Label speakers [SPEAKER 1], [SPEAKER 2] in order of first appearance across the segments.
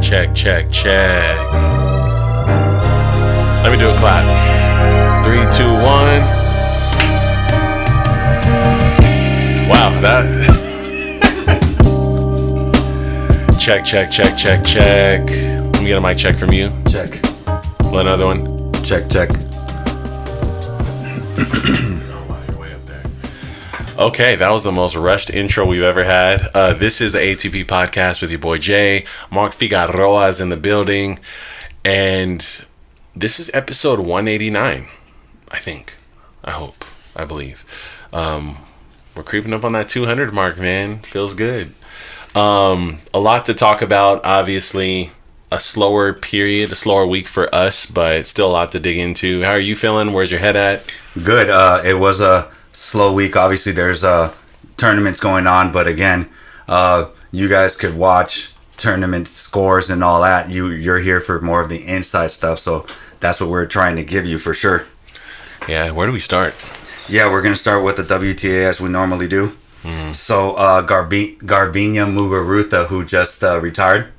[SPEAKER 1] Check. Let me do a clap. 3, 2, 1. Wow, that. Check. Let me get a mic check from you.
[SPEAKER 2] Check.
[SPEAKER 1] Another one.
[SPEAKER 2] Check.
[SPEAKER 1] Okay, that was the most rushed intro we've ever had. This is the ATP Podcast with your boy Jay. Mark Figueroa is in the building. And this is episode 189, I think. I hope. I believe. We're creeping up on that 200 mark, man. Feels good. A lot to talk about, obviously. A slower period, a slower week for us, but still a lot to dig into. How are you feeling? Where's your head at?
[SPEAKER 2] Good. It was a slow week. Obviously, there's tournaments going on, but again, you guys could watch tournament scores and all that. You're here for more of the inside stuff, so that's what we're trying to give you for sure.
[SPEAKER 1] Yeah, where do we start?
[SPEAKER 2] Yeah, we're going to start with the WTA as we normally do. So Garbina Muguruza, who just retired,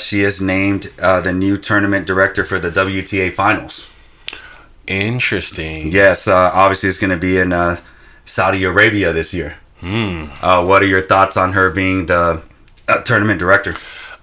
[SPEAKER 2] she is named the new tournament director for the WTA finals.
[SPEAKER 1] Interesting.
[SPEAKER 2] Yes, obviously it's going to be in Saudi Arabia this year. What are your thoughts on her being the tournament director?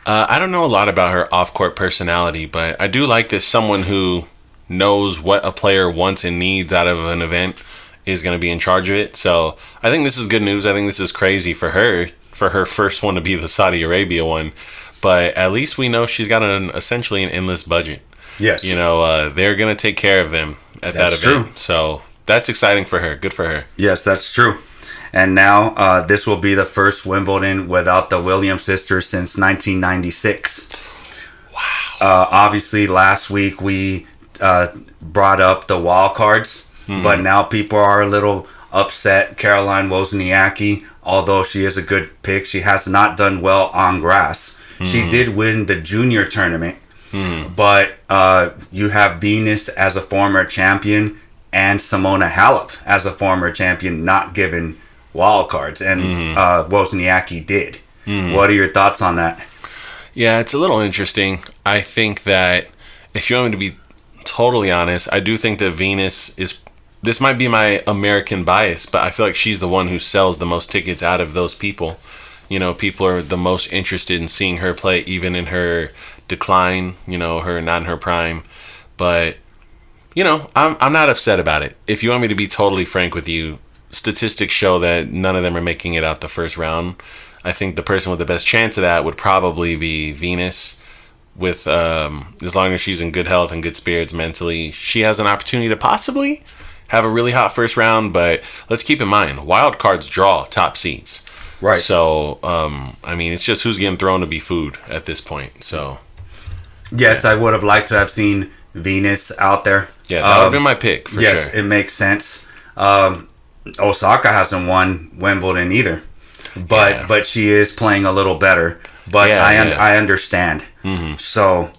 [SPEAKER 1] I don't know a lot about her off-court personality, but I do like this someone who knows what a player wants and needs out of an event is going to be in charge of it. So I think this is good news. I think this is crazy for her first one to be the Saudi Arabia one. But at least we know she's got essentially an endless budget.
[SPEAKER 2] Yes.
[SPEAKER 1] You know, they're going to take care of them at that event. True. So that's exciting for her. Good for her.
[SPEAKER 2] Yes, that's true. And now this will be the first Wimbledon without the Williams sisters since 1996.
[SPEAKER 1] Wow.
[SPEAKER 2] Obviously, last week we brought up the wild cards. But now people are a little upset. Caroline Wozniacki, although she is a good pick, she has not done well on grass. She did win the junior tournament, but you have Venus as a former champion and Simona Halep as a former champion not given wild cards, and Wozniacki did. What are your thoughts on that?
[SPEAKER 1] Yeah, it's a little interesting. I think that if you want me to be totally honest, I do think that Venus is... This might be my American bias, but I feel like she's the one who sells the most tickets out of those people. You know, people are the most interested in seeing her play, even in her decline, you know, her not in her prime. But, you know, I'm not upset about it. If you want me to be totally frank with you, statistics show that none of them are making it out the first round. I think the person with the best chance of that would probably be Venus. With as long as she's in good health and good spirits mentally, she has an opportunity to possibly have a really hot first round. But let's keep in mind, wild cards draw top seeds.
[SPEAKER 2] Right.
[SPEAKER 1] So, I mean, it's just who's getting thrown to be food at this point. So,
[SPEAKER 2] yes, yeah. I would have liked to have seen Venus out there.
[SPEAKER 1] Yeah, that would have been my pick for sure.
[SPEAKER 2] Yes, it makes sense. Osaka hasn't won Wimbledon either, but she is playing a little better. But I understand. So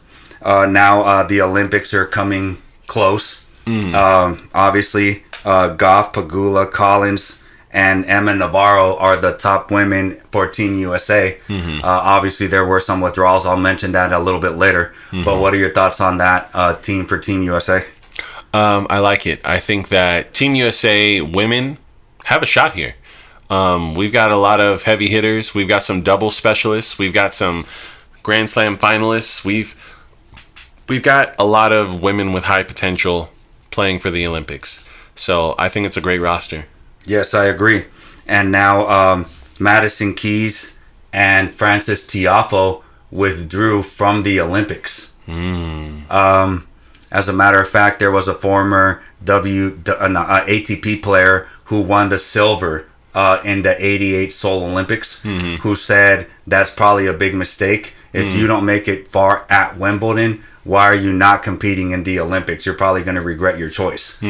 [SPEAKER 2] now the Olympics are coming close. Obviously, Goff, Pegula, Collins, and Emma Navarro are the top women for Team USA. Obviously, there were some withdrawals. I'll mention that a little bit later. But what are your thoughts on that team for Team USA?
[SPEAKER 1] I like it. I think that Team USA women have a shot here. We've got a lot of heavy hitters. We've got some double specialists. We've got some Grand Slam finalists. We've got a lot of women with high potential playing for the Olympics. So I think it's a great roster. Yes,
[SPEAKER 2] I agree. And now Madison Keys and Frances Tiafoe withdrew from the Olympics. As a matter of fact, there was a former ATP player who won the silver in the 88 Seoul Olympics, who said that's probably a big mistake. If you don't make it far at Wimbledon, why are you not competing in the Olympics? You're probably going to regret your choice.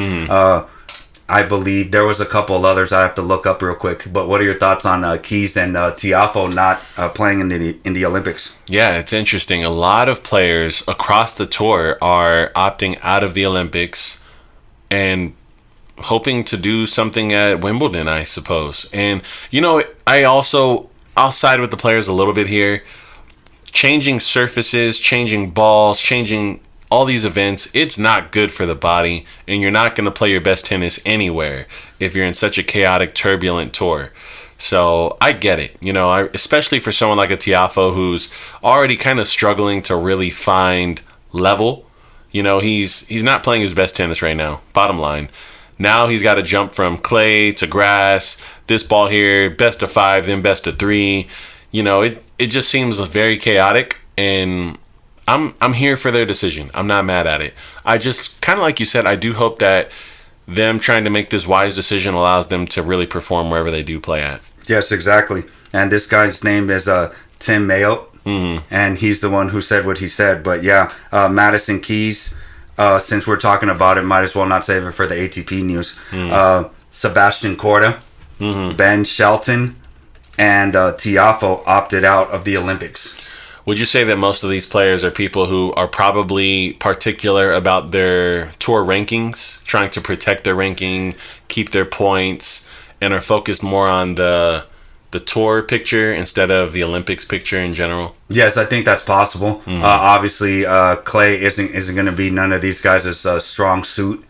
[SPEAKER 2] I believe there was a couple of others I have to look up real quick. But what are your thoughts on Keys and Tiafoe not playing in the Olympics?
[SPEAKER 1] Yeah, it's interesting. A lot of players across the tour are opting out of the Olympics and hoping to do something at Wimbledon, I suppose. And, you know, I'll side with the players a little bit here. changing surfaces, changing balls, changing all these events, it's not good for the body, and you're not going to play your best tennis anywhere if you're in such a chaotic, turbulent tour. So I get it, especially for someone like a Tiafoe who's already kind of struggling to really find level. He's not playing his best tennis right now, bottom line. Now he's got to jump from clay to grass, this ball here, best of 5, then best of 3. It just seems very chaotic, and I'm here for their decision. I'm not mad at it. I just, kind of like you said, I do hope that them trying to make this wise decision allows them to really perform wherever they do play at.
[SPEAKER 2] Yes, exactly. And this guy's name is Tim Mayotte, and he's the one who said what he said. But yeah, Madison Keys, since we're talking about it, might as well not save it for the ATP news. Sebastian Korda, Ben Shelton, and Tiafoe opted out of the Olympics.
[SPEAKER 1] Would you say that most of these players are people who are probably particular about their tour rankings, trying to protect their ranking, keep their points, and are focused more on the tour picture instead of the Olympics picture in general?
[SPEAKER 2] Yes, I think that's possible. Obviously, clay isn't going to be none of these guys' strong suit,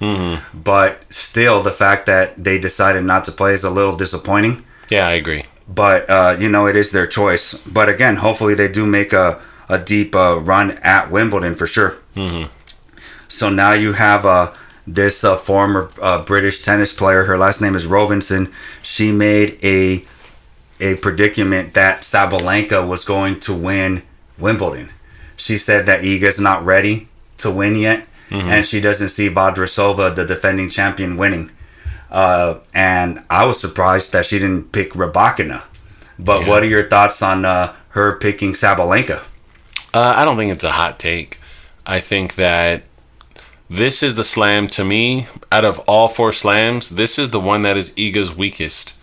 [SPEAKER 2] but still, the fact that they decided not to play is a little disappointing.
[SPEAKER 1] Yeah, I agree.
[SPEAKER 2] But, it is their choice. But again, hopefully they do make a deep run at Wimbledon for sure. So now you have this former British tennis player. Her last name is Robinson. She made a predicament that Sabalenka was going to win Wimbledon. She said that Iga's not ready to win yet. And she doesn't see Vondrousova, the defending champion, winning. And I was surprised that she didn't pick Rybakina. But what are your thoughts on her picking Sabalenka?
[SPEAKER 1] I don't think it's a hot take. I think that this is the slam, to me, out of all 4 slams, this is the one that is Iga's weakest.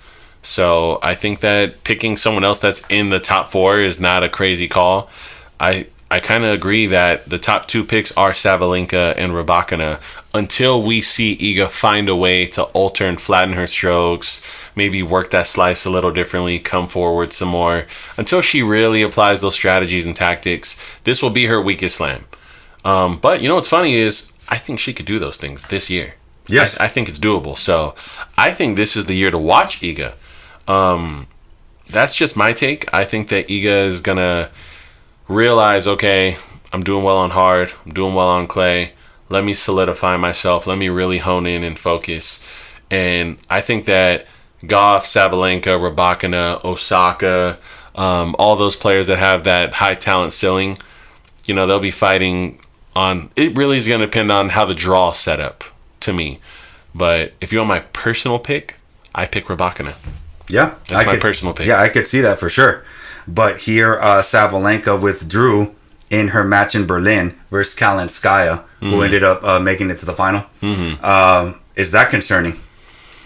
[SPEAKER 1] So I think that picking someone else that's in the top 4 is not a crazy call. I kind of agree that the top 2 picks are Sabalenka and Rybakina until we see Iga find a way to alter and flatten her strokes, maybe work that slice a little differently, come forward some more. Until she really applies those strategies and tactics, this will be her weakest slam. But what's funny is I think she could do those things this year.
[SPEAKER 2] Yes.
[SPEAKER 1] I think it's doable. So I think this is the year to watch Iga. That's just my take. I think that Iga is going to realize, okay, I'm doing well on hard, I'm doing well on clay. Let me solidify myself. Let me really hone in and focus. And I think that Goff, Sabalenka, Rybakina, Osaka, all those players that have that high talent ceiling, they'll be fighting on. It really is going to depend on how the draw is set up to me. But if you want my personal pick, I pick Rybakina.
[SPEAKER 2] Yeah.
[SPEAKER 1] That's my personal pick.
[SPEAKER 2] Yeah, I could see that for sure. But here, Sabalenka withdrew in her match in Berlin versus Kalinskaya, who ended up making it to the final. Is that concerning?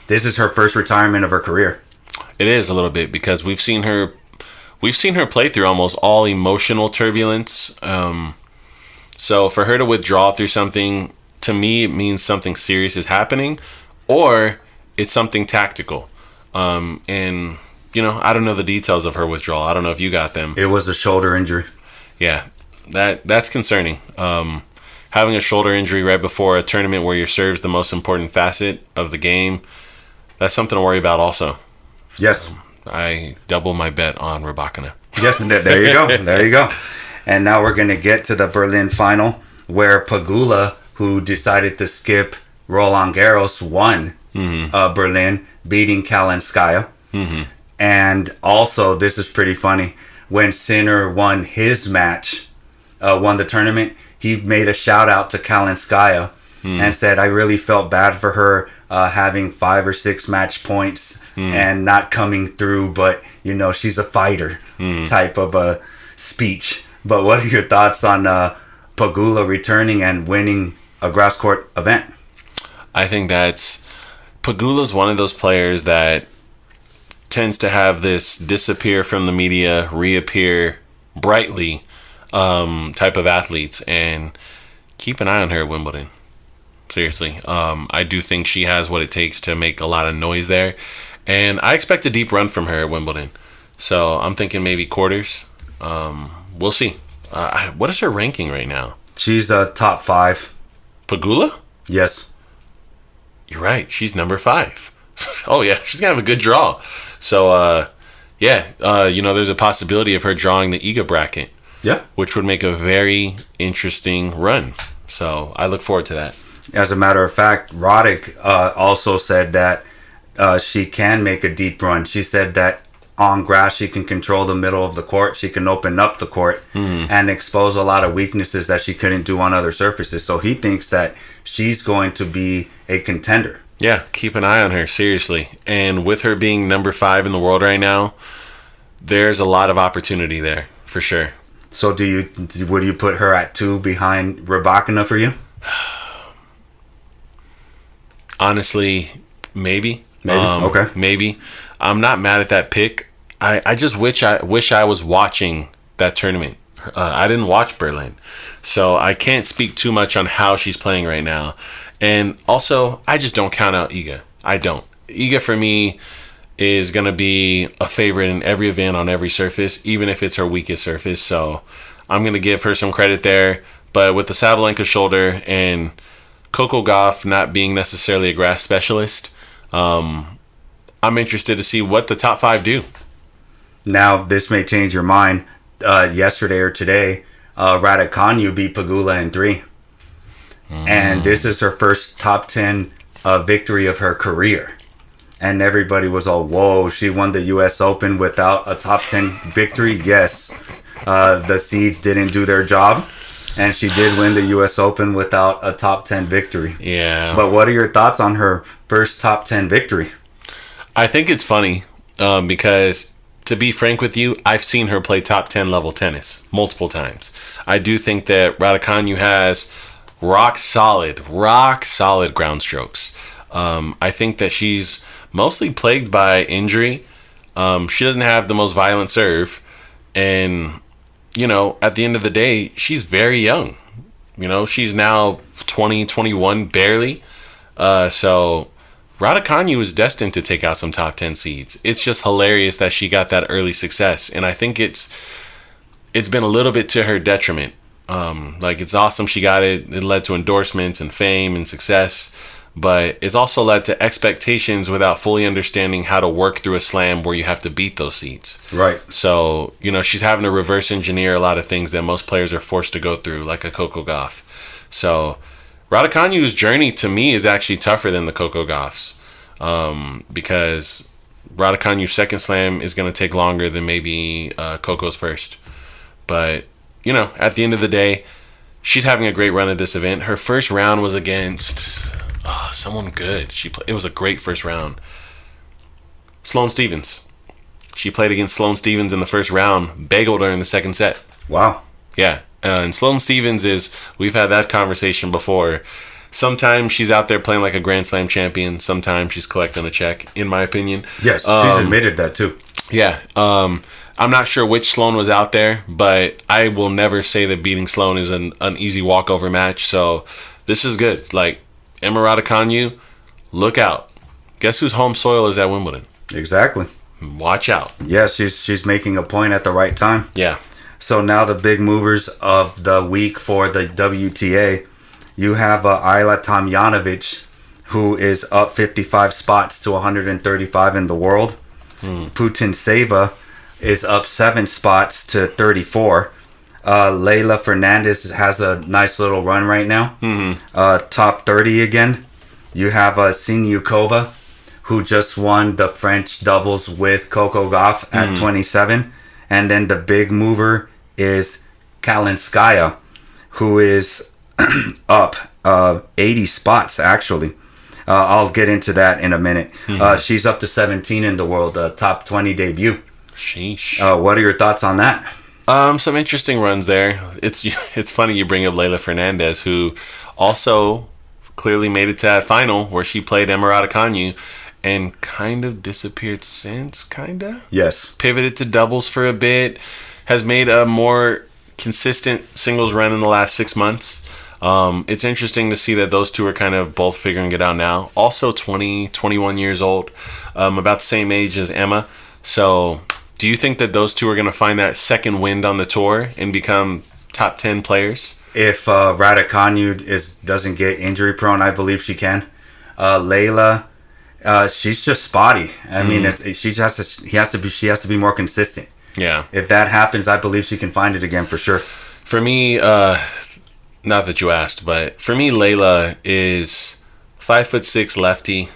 [SPEAKER 2] This is her first retirement of her career.
[SPEAKER 1] It is a little bit because we've seen her play through almost all emotional turbulence. So for her to withdraw through something, to me, it means something serious is happening, or it's something tactical. And I don't know the details of her withdrawal. I don't know if you got them.
[SPEAKER 2] It was a shoulder injury.
[SPEAKER 1] Yeah, that's concerning. Having a shoulder injury right before a tournament where your serve's the most important facet of the game, that's something to worry about also.
[SPEAKER 2] Yes.
[SPEAKER 1] I double my bet on Rybakina.
[SPEAKER 2] Yes, there you go. There you go. And now we're going to get to the Berlin final where Pegula, who decided to skip Roland Garros, won Berlin, beating Kalinskaya. And also, this is pretty funny, when Sinner won his match, won the tournament, he made a shout out to Kalinskaya and said, I really felt bad for her having 5 or 6 match points and not coming through, but she's a fighter type of a speech. But what are your thoughts on Pegula returning and winning a grass court event?
[SPEAKER 1] I think Pegula's one of those players that tends to have this disappear from the media, reappear brightly type of athletes, and keep an eye on her at Wimbledon. Seriously. I do think she has what it takes to make a lot of noise there, and I expect a deep run from her at Wimbledon. So I'm thinking maybe quarters. We'll see. What is her ranking right now?
[SPEAKER 2] She's top 5.
[SPEAKER 1] Pegula?
[SPEAKER 2] Yes.
[SPEAKER 1] You're right. She's number 5. Oh, yeah. She's going to have a good draw. So, there's a possibility of her drawing the Iga bracket.
[SPEAKER 2] Yeah.
[SPEAKER 1] Which would make a very interesting run. So, I look forward to that.
[SPEAKER 2] As a matter of fact, Roddick also said that she can make a deep run. She said that on grass, she can control the middle of the court. She can open up the court and expose a lot of weaknesses that she couldn't do on other surfaces. So he thinks that she's going to be a contender.
[SPEAKER 1] Yeah, keep an eye on her, seriously. And with her being number 5 in the world right now, there's a lot of opportunity there, for sure.
[SPEAKER 2] So would you put her at 2 behind Rybakina for you?
[SPEAKER 1] Honestly, maybe.
[SPEAKER 2] Okay.
[SPEAKER 1] Maybe. I'm not mad at that pick. I just wish I was watching that tournament. I didn't watch Berlin, so I can't speak too much on how she's playing right now. And also, I just don't count out Iga. I don't. Iga for me is gonna be a favorite in every event on every surface, even if it's her weakest surface. So I'm gonna give her some credit there. But with the Sabalenka shoulder and Coco Gauff not being necessarily a grass specialist, I'm interested to see what the top 5 do.
[SPEAKER 2] Now, this may change your mind. Yesterday or today, Raducanu beat Pegula in 3. And this is her first top 10 victory of her career. And everybody was all, whoa, she won the U.S. Open without a top 10 victory. Yes, the seeds didn't do their job. And she did win the U.S. Open without a top 10 victory.
[SPEAKER 1] Yeah.
[SPEAKER 2] But what are your thoughts on her first top 10 victory?
[SPEAKER 1] I think it's funny because, to be frank with you, I've seen her play top 10 level tennis multiple times. I do think that Raducanu has rock solid ground strokes. I think that she's mostly plagued by injury. She doesn't have the most violent serve. And, at the end of the day, she's very young. She's now 20, 21, barely. So Raducanu is destined to take out some top 10 seeds. It's just hilarious that she got that early success. And I think it's been a little bit to her detriment. It's awesome she got it. It led to endorsements and fame and success. But it's also led to expectations without fully understanding how to work through a slam where you have to beat those seeds.
[SPEAKER 2] Right.
[SPEAKER 1] So, she's having to reverse engineer a lot of things that most players are forced to go through, like a Coco Gauff. So Raducanu's journey to me is actually tougher than the Coco Gauff's, because Raducanu's second slam is going to take longer than maybe Coco's first. But, at the end of the day, she's having a great run at this event. Her first round was against someone good. It was a great first round. Sloane Stephens. She played against Sloane Stephens in the first round, bageled her in the second set.
[SPEAKER 2] Wow.
[SPEAKER 1] Yeah. And Sloane Stephens we've had that conversation before. Sometimes she's out there playing like a Grand Slam champion. Sometimes she's collecting a check, in my opinion.
[SPEAKER 2] Yes, she's admitted that too.
[SPEAKER 1] Yeah. I'm not sure which Sloane was out there, but I will never say that beating Sloane is an easy walkover match. So this is good. Like, Emma Raducanu, look out. Guess whose home soil is at Wimbledon?
[SPEAKER 2] Exactly.
[SPEAKER 1] Watch out.
[SPEAKER 2] Yeah, she's making a point at the right time.
[SPEAKER 1] Yeah.
[SPEAKER 2] So now the big movers of the week for the WTA, you have Ayla Tomljanovic, who is up 55 spots to 135 in the world. Putintseva is up 7 spots to 34. Leylah Fernandez has a nice little run right now. Top 30 again. You have Sinyukova, who just won the French doubles with Coco Gauff at 27. And then the big mover is Kalinskaya, who is up 80 spots, actually. I'll get into that in a minute. She's up to 17 in the world, top 20 debut.
[SPEAKER 1] Sheesh.
[SPEAKER 2] What are your thoughts on that?
[SPEAKER 1] Some interesting runs there. It's funny you bring up Leylah Fernandez, who also clearly made it to that final where she played Emma Raducanu and kind of disappeared since,
[SPEAKER 2] Yes.
[SPEAKER 1] Pivoted to doubles for a bit, has made a more consistent singles run in the last 6 months. It's interesting to see that those two are kind of both figuring it out now. Also 20, 21 years old, about the same age as Emma. So do you think that those two are going to find that second wind on the tour and become top 10 players.
[SPEAKER 2] If Raducanu doesn't get injury prone, I believe she can. Layla, she's just spotty. I mean, she has to be more consistent.
[SPEAKER 1] Yeah.
[SPEAKER 2] If that happens, I believe she can find it again for sure.
[SPEAKER 1] For me, not that you asked, but for me, Layla is 5'6" lefty,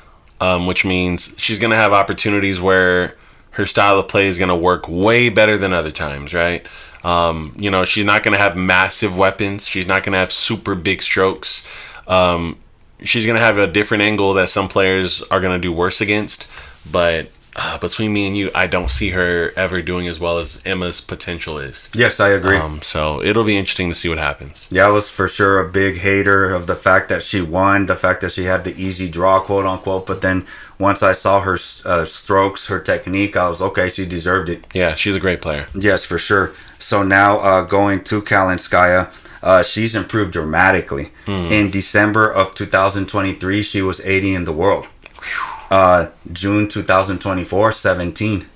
[SPEAKER 1] which means she's gonna have opportunities where her style of play is gonna work way better than other times, right? She's not going to have massive weapons. She's not going to have super big strokes. She's going to have a different angle that some players are going to do worse against. But between me and you, I don't see her ever doing as well as Emma's potential is.
[SPEAKER 2] Yes, I agree.
[SPEAKER 1] So it'll be interesting to see what happens.
[SPEAKER 2] Yeah, I was for sure a big hater of the fact that she won, the fact that she had the easy draw, quote unquote. But then once I saw her strokes, her technique, I was okay, she deserved it.
[SPEAKER 1] Yeah, she's a great player.
[SPEAKER 2] Yes, for sure. So now going to Kalinskaya, she's improved dramatically. In December of 2023, she was 80 in the world. June 2024, 17.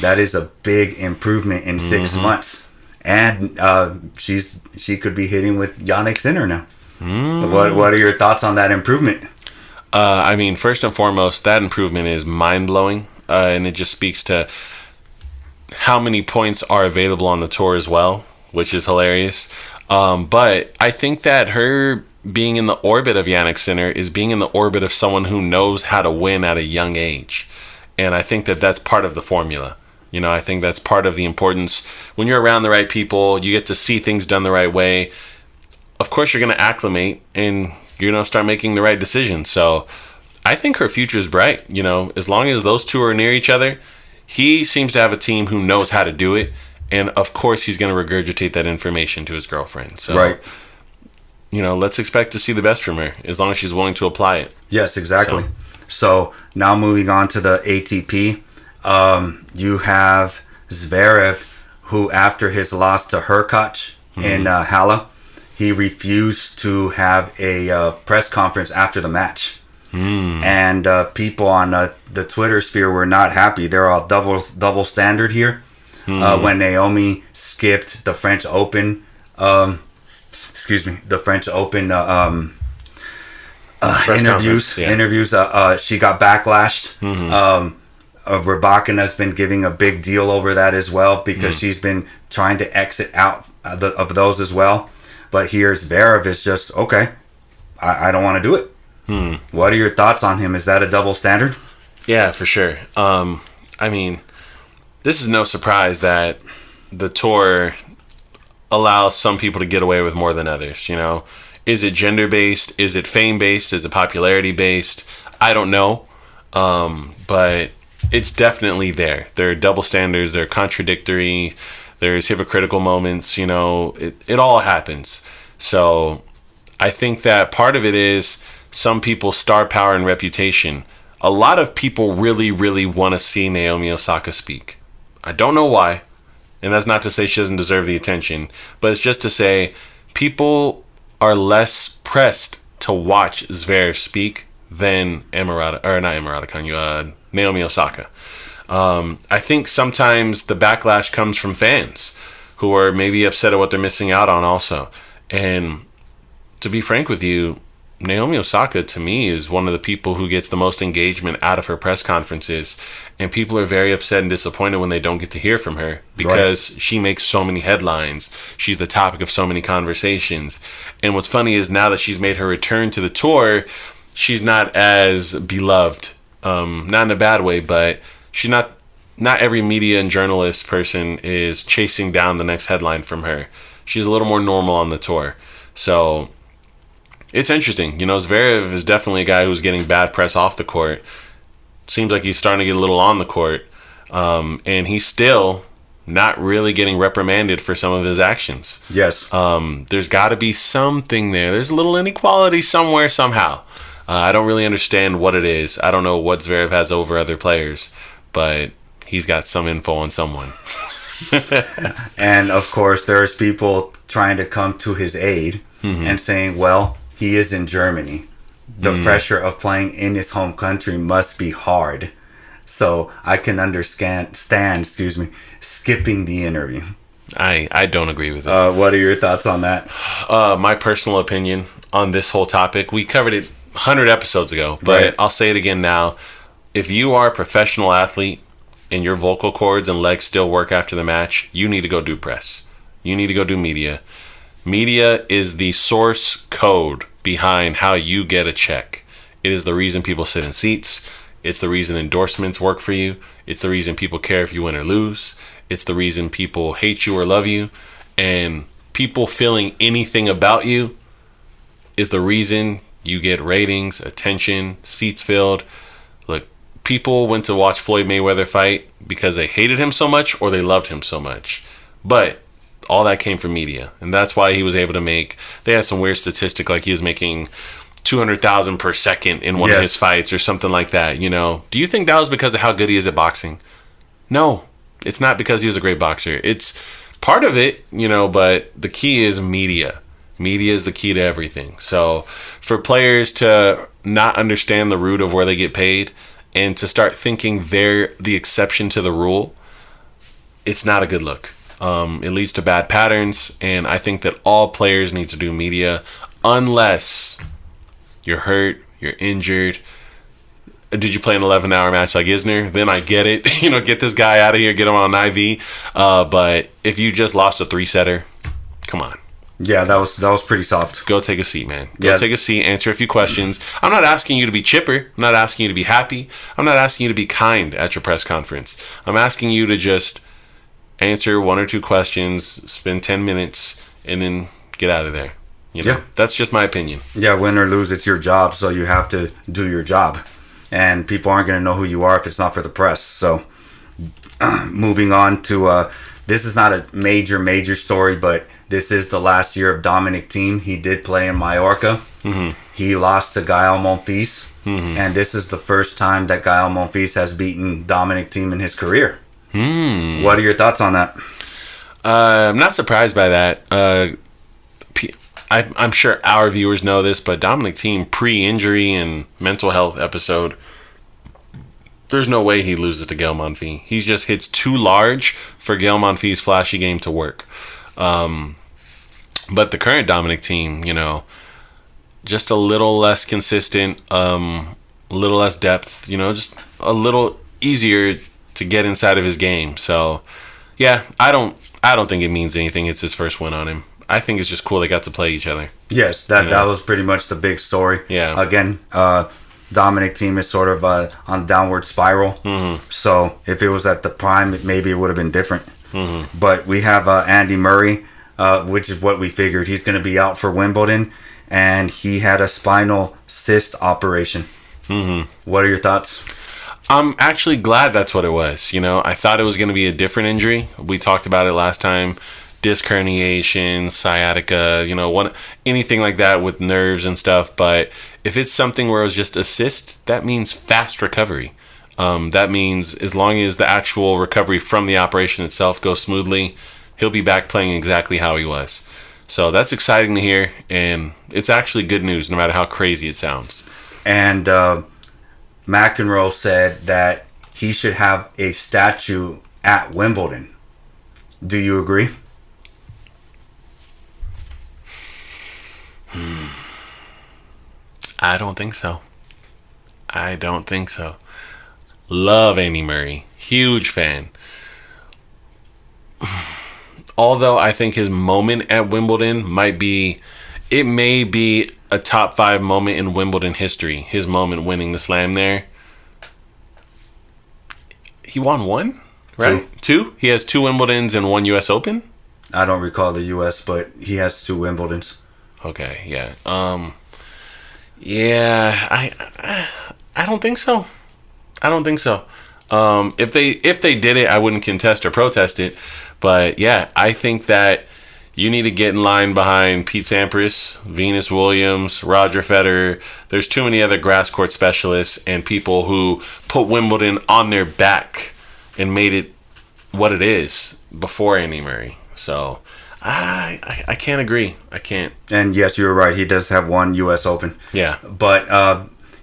[SPEAKER 2] That is a big improvement in 6 months. And she could be hitting with Jannik Sinner now. What are your thoughts on that improvement?
[SPEAKER 1] I mean, first and foremost, that improvement is mind-blowing. And it just speaks to how many points are available on the tour as well, which is hilarious. But I think that her being in the orbit of Jannik Sinner is being in the orbit of someone who knows how to win at a young age. And I think that that's part of the formula. I think that's part of the importance. When you're around the right people, you get to see things done the right way. Of course, you're going to acclimate and you're going to start making the right decisions. So I think her future is bright. As long as those two are near each other, he seems to have a team who knows how to do it. And of course, he's going to regurgitate that information to his girlfriend. So,
[SPEAKER 2] right.
[SPEAKER 1] Let's expect to see the best from her as long as she's willing to apply it.
[SPEAKER 2] Yes, exactly. So now moving on to the ATP, you have Zverev, who after his loss to Hurkacz in Halle, he refused to have a press conference after the match. And people on the Twitter sphere were not happy. They're all double standard here. When Naomi skipped the French Open, interviews. She got backlashed. Rybakina's been giving a big deal over that as well because she's been trying to exit out of those as well. But here's Zverev is just, okay, I don't want to do it. What are your thoughts on him? Is that a double standard?
[SPEAKER 1] Yeah, for sure. I mean, this is no surprise that the tour allows some people to get away with more than others. Is it gender based? Is it fame based? Is it popularity based? I don't know. But it's definitely there. There are double standards. There are contradictory. There's hypocritical moments. It all happens. So I think that part of it is some people's star power and reputation. A lot of people really, really want to see Naomi Osaka speak. I don't know why. And that's not to say she doesn't deserve the attention. But it's just to say people are less pressed to watch Zverev speak than Naomi Osaka. I think sometimes the backlash comes from fans who are maybe upset at what they're missing out on also. And to be frank with you, Naomi Osaka, to me, is one of the people who gets the most engagement out of her press conferences. And people are very upset and disappointed when they don't get to hear from her because she makes so many headlines. She's the topic of so many conversations. And what's funny is now that she's made her return to the tour, she's not as beloved. Not in a bad way, but she's not every media and journalist person is chasing down the next headline from her. She's a little more normal on the tour. So it's interesting. Zverev is definitely a guy who's getting bad press off the court. Seems like he's starting to get a little on the court. And he's still not really getting reprimanded for some of his actions.
[SPEAKER 2] Yes.
[SPEAKER 1] There's got to be something there. There's a little inequality somewhere, somehow. I don't really understand what it is. I don't know what Zverev has over other players, but he's got some info on someone.
[SPEAKER 2] And, of course, there's people trying to come to his aid and saying, well, he is in Germany. The pressure of playing in his home country must be hard. So I can understand, skipping the interview.
[SPEAKER 1] I don't agree with it.
[SPEAKER 2] What are your thoughts on that?
[SPEAKER 1] My personal opinion on this whole topic, we covered it 100 episodes ago, but right. I'll say it again now. If you are a professional athlete and your vocal cords and legs still work after the match, you need to go do press. You need to go do media. Media is the source code behind how you get a check. It is the reason people sit in seats. It's the reason endorsements work for you. It's the reason people care if you win or lose. It's the reason people hate you or love you. And people feeling anything about you is the reason you get ratings, attention, seats filled. Look, people went to watch Floyd Mayweather fight because they hated him so much or they loved him so much. But all that came from media. And that's why he was able to make, they had some weird statistic like he was making 200,000 per second in one of his fights or something like that, you know. Do you think that was because of how good he is at boxing? No, it's not because he was a great boxer. It's part of it, you know, but the key is media. Media is the key to everything. So for players to not understand the root of where they get paid and to start thinking they're the exception to the rule, it's not a good look. It leads to bad patterns, and I think that all players need to do media unless you're hurt, you're injured. Did you play an 11-hour match like Isner? Then I get it. You know, get this guy out of here, get him on an IV. But if you just lost a 3-setter, come on.
[SPEAKER 2] Yeah, that was pretty soft.
[SPEAKER 1] Go take a seat, man. Go take a seat, answer a few questions. I'm not asking you to be chipper. I'm not asking you to be happy. I'm not asking you to be kind at your press conference. I'm asking you to just answer 1 or 2 questions, spend 10 minutes, and then get out of there. You know? Yeah. That's just my opinion. Yeah,
[SPEAKER 2] win or lose, it's your job, so you have to do your job. And people aren't going to know who you are if it's not for the press. So moving on to, this is not a major story, but this is the last year of Dominic Thiem. He did play in Mallorca. Mm-hmm. He lost to Gael Monfils. Mm-hmm. And this is the first time that Gael Monfils has beaten Dominic Thiem in his career. What are your thoughts on that?
[SPEAKER 1] I'm not surprised by that. I'm sure our viewers know this, but Dominic Thiem pre-injury and mental health episode, there's no way he loses to Gael Monfils. He just hits too large for Gael Monfils' flashy game to work. But the current Dominic Thiem, you know, just a little less consistent, a little less depth, you know, just a little easier to get inside of his game. So, yeah, I don't think it means anything. It's his first win on him. I think it's just cool they got to play each other.
[SPEAKER 2] Yes, that was pretty much the big story.
[SPEAKER 1] Yeah.
[SPEAKER 2] Again, Dominic Thiem is sort of on downward spiral. Mm-hmm. So if it was at the prime, maybe it would have been different. Mm-hmm. But we have Andy Murray, which is what we figured. He's going to be out for Wimbledon, and he had a spinal cyst operation. Mm-hmm. What are your thoughts?
[SPEAKER 1] I'm actually glad that's what it was. You know, I thought it was going to be a different injury. We talked about it last time. Disc herniation, sciatica, you know, anything like that with nerves and stuff. But if it's something where it was just a cyst, that means fast recovery. That means as long as the actual recovery from the operation itself goes smoothly, he'll be back playing exactly how he was. So that's exciting to hear, and it's actually good news no matter how crazy it sounds.
[SPEAKER 2] And McEnroe said that he should have a statue at Wimbledon. Do you agree?
[SPEAKER 1] I don't think so. Love Andy Murray. Huge fan. Although I think his moment at Wimbledon may be a top 5 moment in Wimbledon history. His moment winning the slam there. He won 1, right? 2? He has 2 Wimbledons and 1 U.S. Open?
[SPEAKER 2] I don't recall the U.S., but he has 2 Wimbledons.
[SPEAKER 1] Okay, yeah. I don't think so. If they did it, I wouldn't contest or protest it. But yeah, I think that you need to get in line behind Pete Sampras, Venus Williams, Roger Federer. There's too many other grass court specialists and people who put Wimbledon on their back and made it what it is before Andy Murray. So I can't agree. I can't.
[SPEAKER 2] And yes, you're right. He does have 1 U.S. Open.
[SPEAKER 1] Yeah.
[SPEAKER 2] But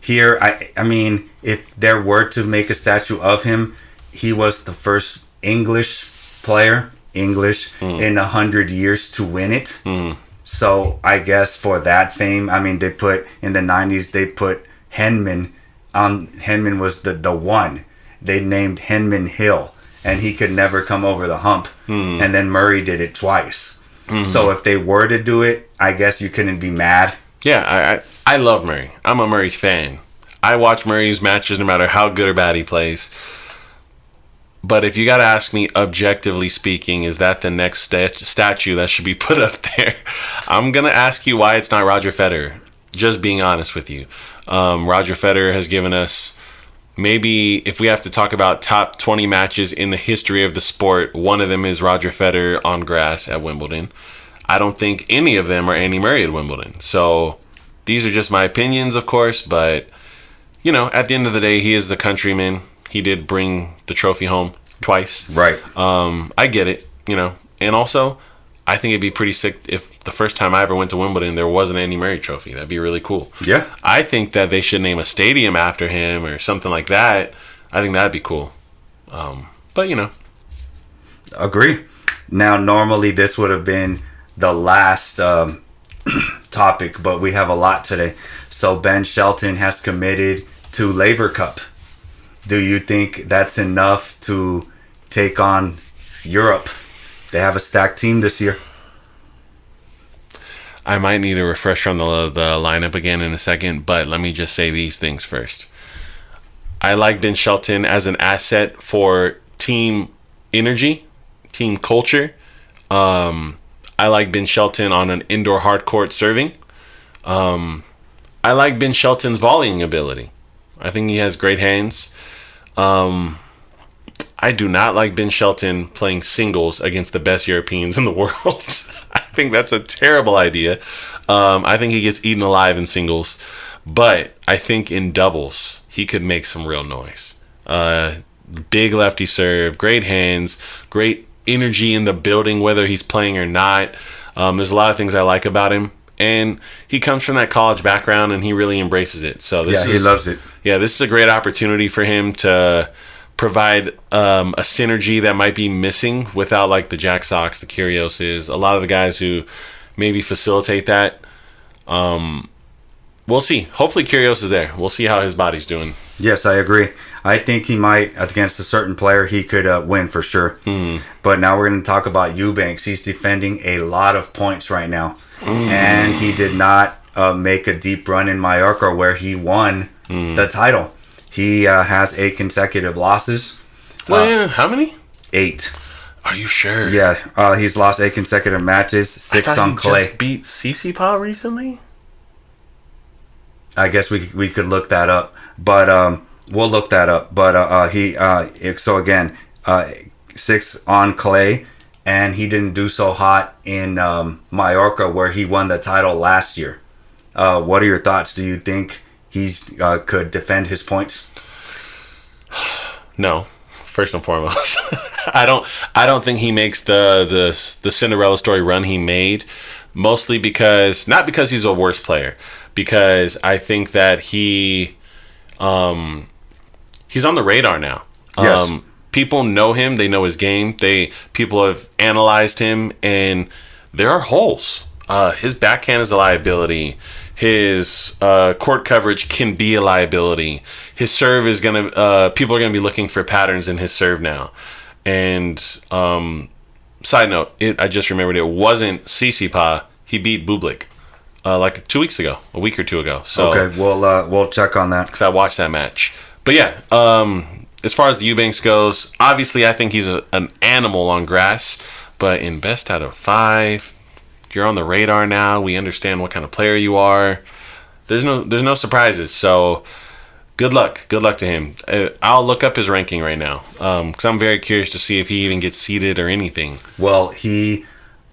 [SPEAKER 2] here, I mean, if there were to make a statue of him, he was the first English player English in 100 years to win it. So I guess for that fame, I mean, they put in the 90s, they put Henman on. Henman was the one. They named Henman Hill, and he could never come over the hump. And then Murray did it twice. So if they were to do it, I guess you couldn't be mad.
[SPEAKER 1] Yeah, I love Murray. I'm a Murray fan. I watch Murray's matches no matter how good or bad he plays. But if you got to ask me, objectively speaking, is that the next statue that should be put up there? I'm going to ask you why it's not Roger Federer. Just being honest with you. Roger Federer has given us, maybe if we have to talk about top 20 matches in the history of the sport, one of them is Roger Federer on grass at Wimbledon. I don't think any of them are Andy Murray at Wimbledon. So these are just my opinions, of course. But, you know, at the end of the day, he is the countryman. He did bring the trophy home twice.
[SPEAKER 2] Right.
[SPEAKER 1] I get it, you know. And also, I think it'd be pretty sick if the first time I ever went to Wimbledon, there was an Andy Murray trophy. That'd be really cool.
[SPEAKER 2] Yeah.
[SPEAKER 1] I think that they should name a stadium after him or something like that. I think that'd be cool. But, you know.
[SPEAKER 2] Agree. Now, normally this would have been the last topic, but we have a lot today. So Ben Shelton has committed to Laver Cup. Do you think that's enough to take on Europe? They have a stacked team this year.
[SPEAKER 1] I might need a refresher on the lineup again in a second, but let me just say these things first. I like Ben Shelton as an asset for team energy, team culture. I like Ben Shelton on an indoor hard court serving. I like Ben Shelton's volleying ability. I think he has great hands. I do not like Ben Shelton playing singles against the best Europeans in the world. I think that's a terrible idea. I think he gets eaten alive in singles. But I think in doubles, he could make some real noise. Big lefty serve, great hands, great energy in the building, whether he's playing or not. There's a lot of things I like about him. And he comes from that college background, and he really embraces it. So
[SPEAKER 2] he loves it.
[SPEAKER 1] Yeah, this is a great opportunity for him to provide a synergy that might be missing without like the Jack Sox, the Kyrgioses, a lot of the guys who maybe facilitate that. We'll see. Hopefully Kyrgios is there. We'll see how his body's doing.
[SPEAKER 2] Yes, I agree. I think he might, against a certain player, he could win for sure. But now we're going to talk about Eubanks. He's defending a lot of points right now. And he did not make a deep run in Mallorca where he won the title. He has 8 consecutive losses.
[SPEAKER 1] Well, how many?
[SPEAKER 2] 8.
[SPEAKER 1] Are you sure?
[SPEAKER 2] Yeah, he's lost 8 consecutive matches, 6 on clay.
[SPEAKER 1] Just beat Tsitsipas recently?
[SPEAKER 2] I guess we could look that up, but we'll look that up. But so again, 6 on clay, and he didn't do so hot in Mallorca where he won the title last year. What are your thoughts? Do you think he's could defend his points?
[SPEAKER 1] No, first and foremost, I don't think he makes the Cinderella story run he made. Mostly not because he's a worse player, because I think that he's on the radar now.
[SPEAKER 2] Yes.
[SPEAKER 1] People know him, they know his game. People have analyzed him, and there are holes. His backhand is a liability. His court coverage can be a liability. His serve is people are gonna be looking for patterns in his serve now. And side note, I just remembered it wasn't Tsitsipas. He beat Bublik like 2 weeks ago, a week or two ago. So
[SPEAKER 2] okay, we'll check on that
[SPEAKER 1] because I watched that match. But yeah, as far as the Eubanks goes, obviously I think he's an animal on grass. But in best out of 5. You're on the radar now. We understand what kind of player you are. There's no surprises. So good luck to him. I'll look up his ranking right now because I'm very curious to see if he even gets seeded or anything.
[SPEAKER 2] Well,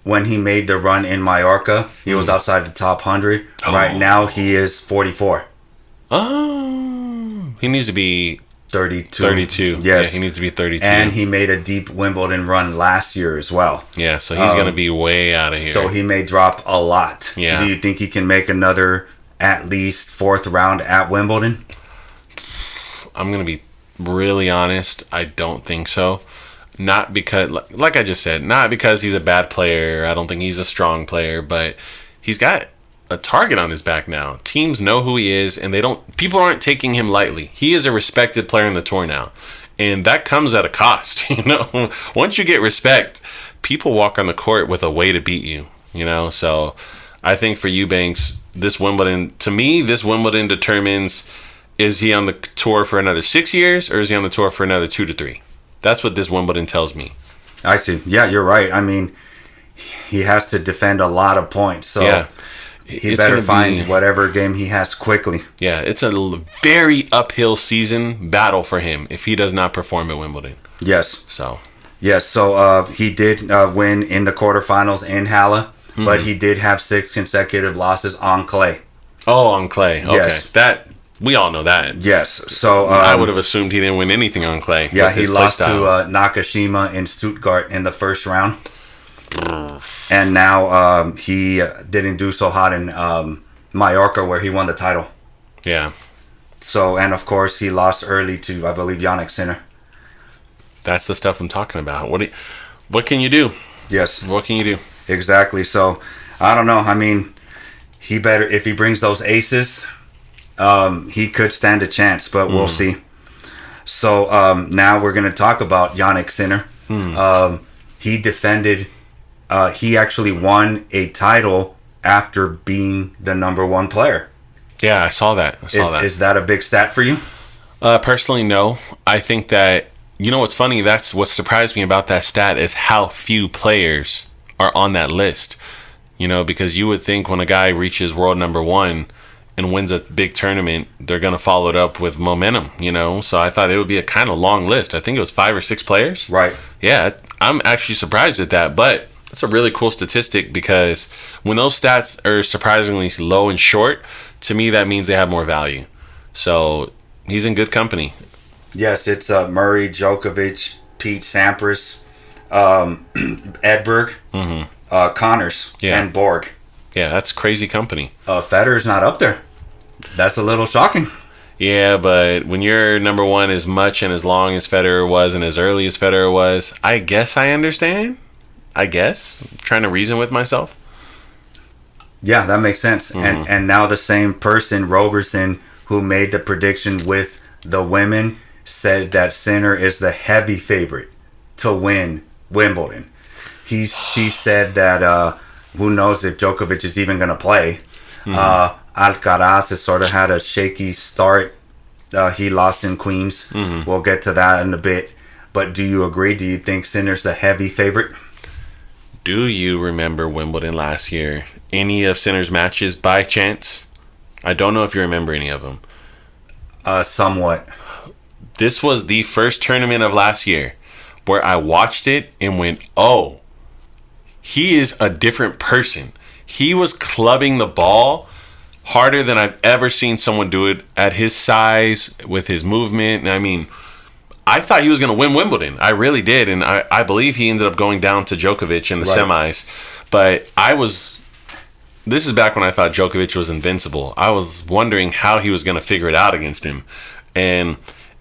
[SPEAKER 2] when he made the run in Mallorca, he was outside the top 100. Oh. Right now, he is 44.
[SPEAKER 1] Oh, he needs to be
[SPEAKER 2] 32.
[SPEAKER 1] 32.
[SPEAKER 2] Yes.
[SPEAKER 1] Yeah, he needs to be 32.
[SPEAKER 2] And he made a deep Wimbledon run last year as well.
[SPEAKER 1] Yeah, so he's going to be way out of here.
[SPEAKER 2] So he may drop a lot.
[SPEAKER 1] Yeah.
[SPEAKER 2] Do you think he can make another at least 4th round at Wimbledon?
[SPEAKER 1] I'm going to be really honest. I don't think so. Not because, like I just said, not because he's a bad player. I don't think he's a strong player, but he's got a target on his back now. Teams know who he is, and people aren't taking him lightly. He is a respected player in the tour now, and that comes at a cost. Once you get respect, people walk on the court with a way to beat you. So I think for Eubanks, this Wimbledon determines, is he on the tour for another 6 years, or is he on the tour for another 2 to 3? That's what this Wimbledon tells me.
[SPEAKER 2] I see. Yeah, you're right. I mean, he has to defend a lot of points, so yeah. He better find whatever game he has quickly. Yeah,
[SPEAKER 1] it's a very uphill season battle for him if he does not perform at Wimbledon.
[SPEAKER 2] Yes.
[SPEAKER 1] So
[SPEAKER 2] he did win in the quarterfinals in Halle, but he did have 6 consecutive losses on clay.
[SPEAKER 1] Oh, on clay. Okay. Yes. We all know that.
[SPEAKER 2] Yes. So
[SPEAKER 1] I would have assumed he didn't win anything on clay.
[SPEAKER 2] Yeah, he lost to Nakashima in Stuttgart in the first round. And now he didn't do so hot in Mallorca, where he won the title.
[SPEAKER 1] Yeah.
[SPEAKER 2] So, and of course, he lost early to, I believe, Jannik Sinner.
[SPEAKER 1] That's the stuff I'm talking about. What can you do?
[SPEAKER 2] Yes.
[SPEAKER 1] What can you do?
[SPEAKER 2] Exactly. So, I don't know. I mean, he better, if he brings those aces, he could stand a chance, but we'll see. So, now we're going to talk about Jannik Sinner. He defended... he actually won a title after being the number 1 player.
[SPEAKER 1] Yeah, I saw that.
[SPEAKER 2] Is that a big stat for you?
[SPEAKER 1] Personally, no. I think that, what's funny, that's what surprised me about that stat is how few players are on that list. Because you would think when a guy reaches world number 1 and wins a big tournament, they're going to follow it up with momentum, So I thought it would be a kind of long list. I think it was 5 or 6 players.
[SPEAKER 2] Right.
[SPEAKER 1] Yeah, I'm actually surprised at that, but... That's a really cool statistic because when those stats are surprisingly low and short, to me that means they have more value. So he's in good company.
[SPEAKER 2] Yes, it's Murray, Djokovic, Pete Sampras, Edberg, Connors, and Borg.
[SPEAKER 1] Yeah, that's crazy company.
[SPEAKER 2] Federer's not up there. That's a little shocking.
[SPEAKER 1] Yeah, but when you're number 1 as much and as long as Federer was and as early as Federer was, I guess I understand. I'm trying to reason with myself.
[SPEAKER 2] Yeah, that makes sense. And now the same person, Roberson, who made the prediction with the women, said that Sinner is the heavy favorite to win Wimbledon. She said that who knows if Djokovic is even going to play. Alcaraz has sort of had a shaky start. He lost in Queens. We'll get to that in a bit. But do you agree? Do you think Sinner's the heavy favorite?
[SPEAKER 1] Do you remember Wimbledon last year? Any of Sinner's matches by chance? I don't know if you remember any of them.
[SPEAKER 2] Somewhat.
[SPEAKER 1] This was the first tournament of last year where I watched it and went, oh, he is a different person. He was clubbing the ball harder than I've ever seen someone do it at his size, with his movement. I mean, I thought he was going to win Wimbledon. I really did. And I believe he ended up going down to Djokovic in the semis. But this is back when I thought Djokovic was invincible. I was wondering how he was going to figure it out against him. And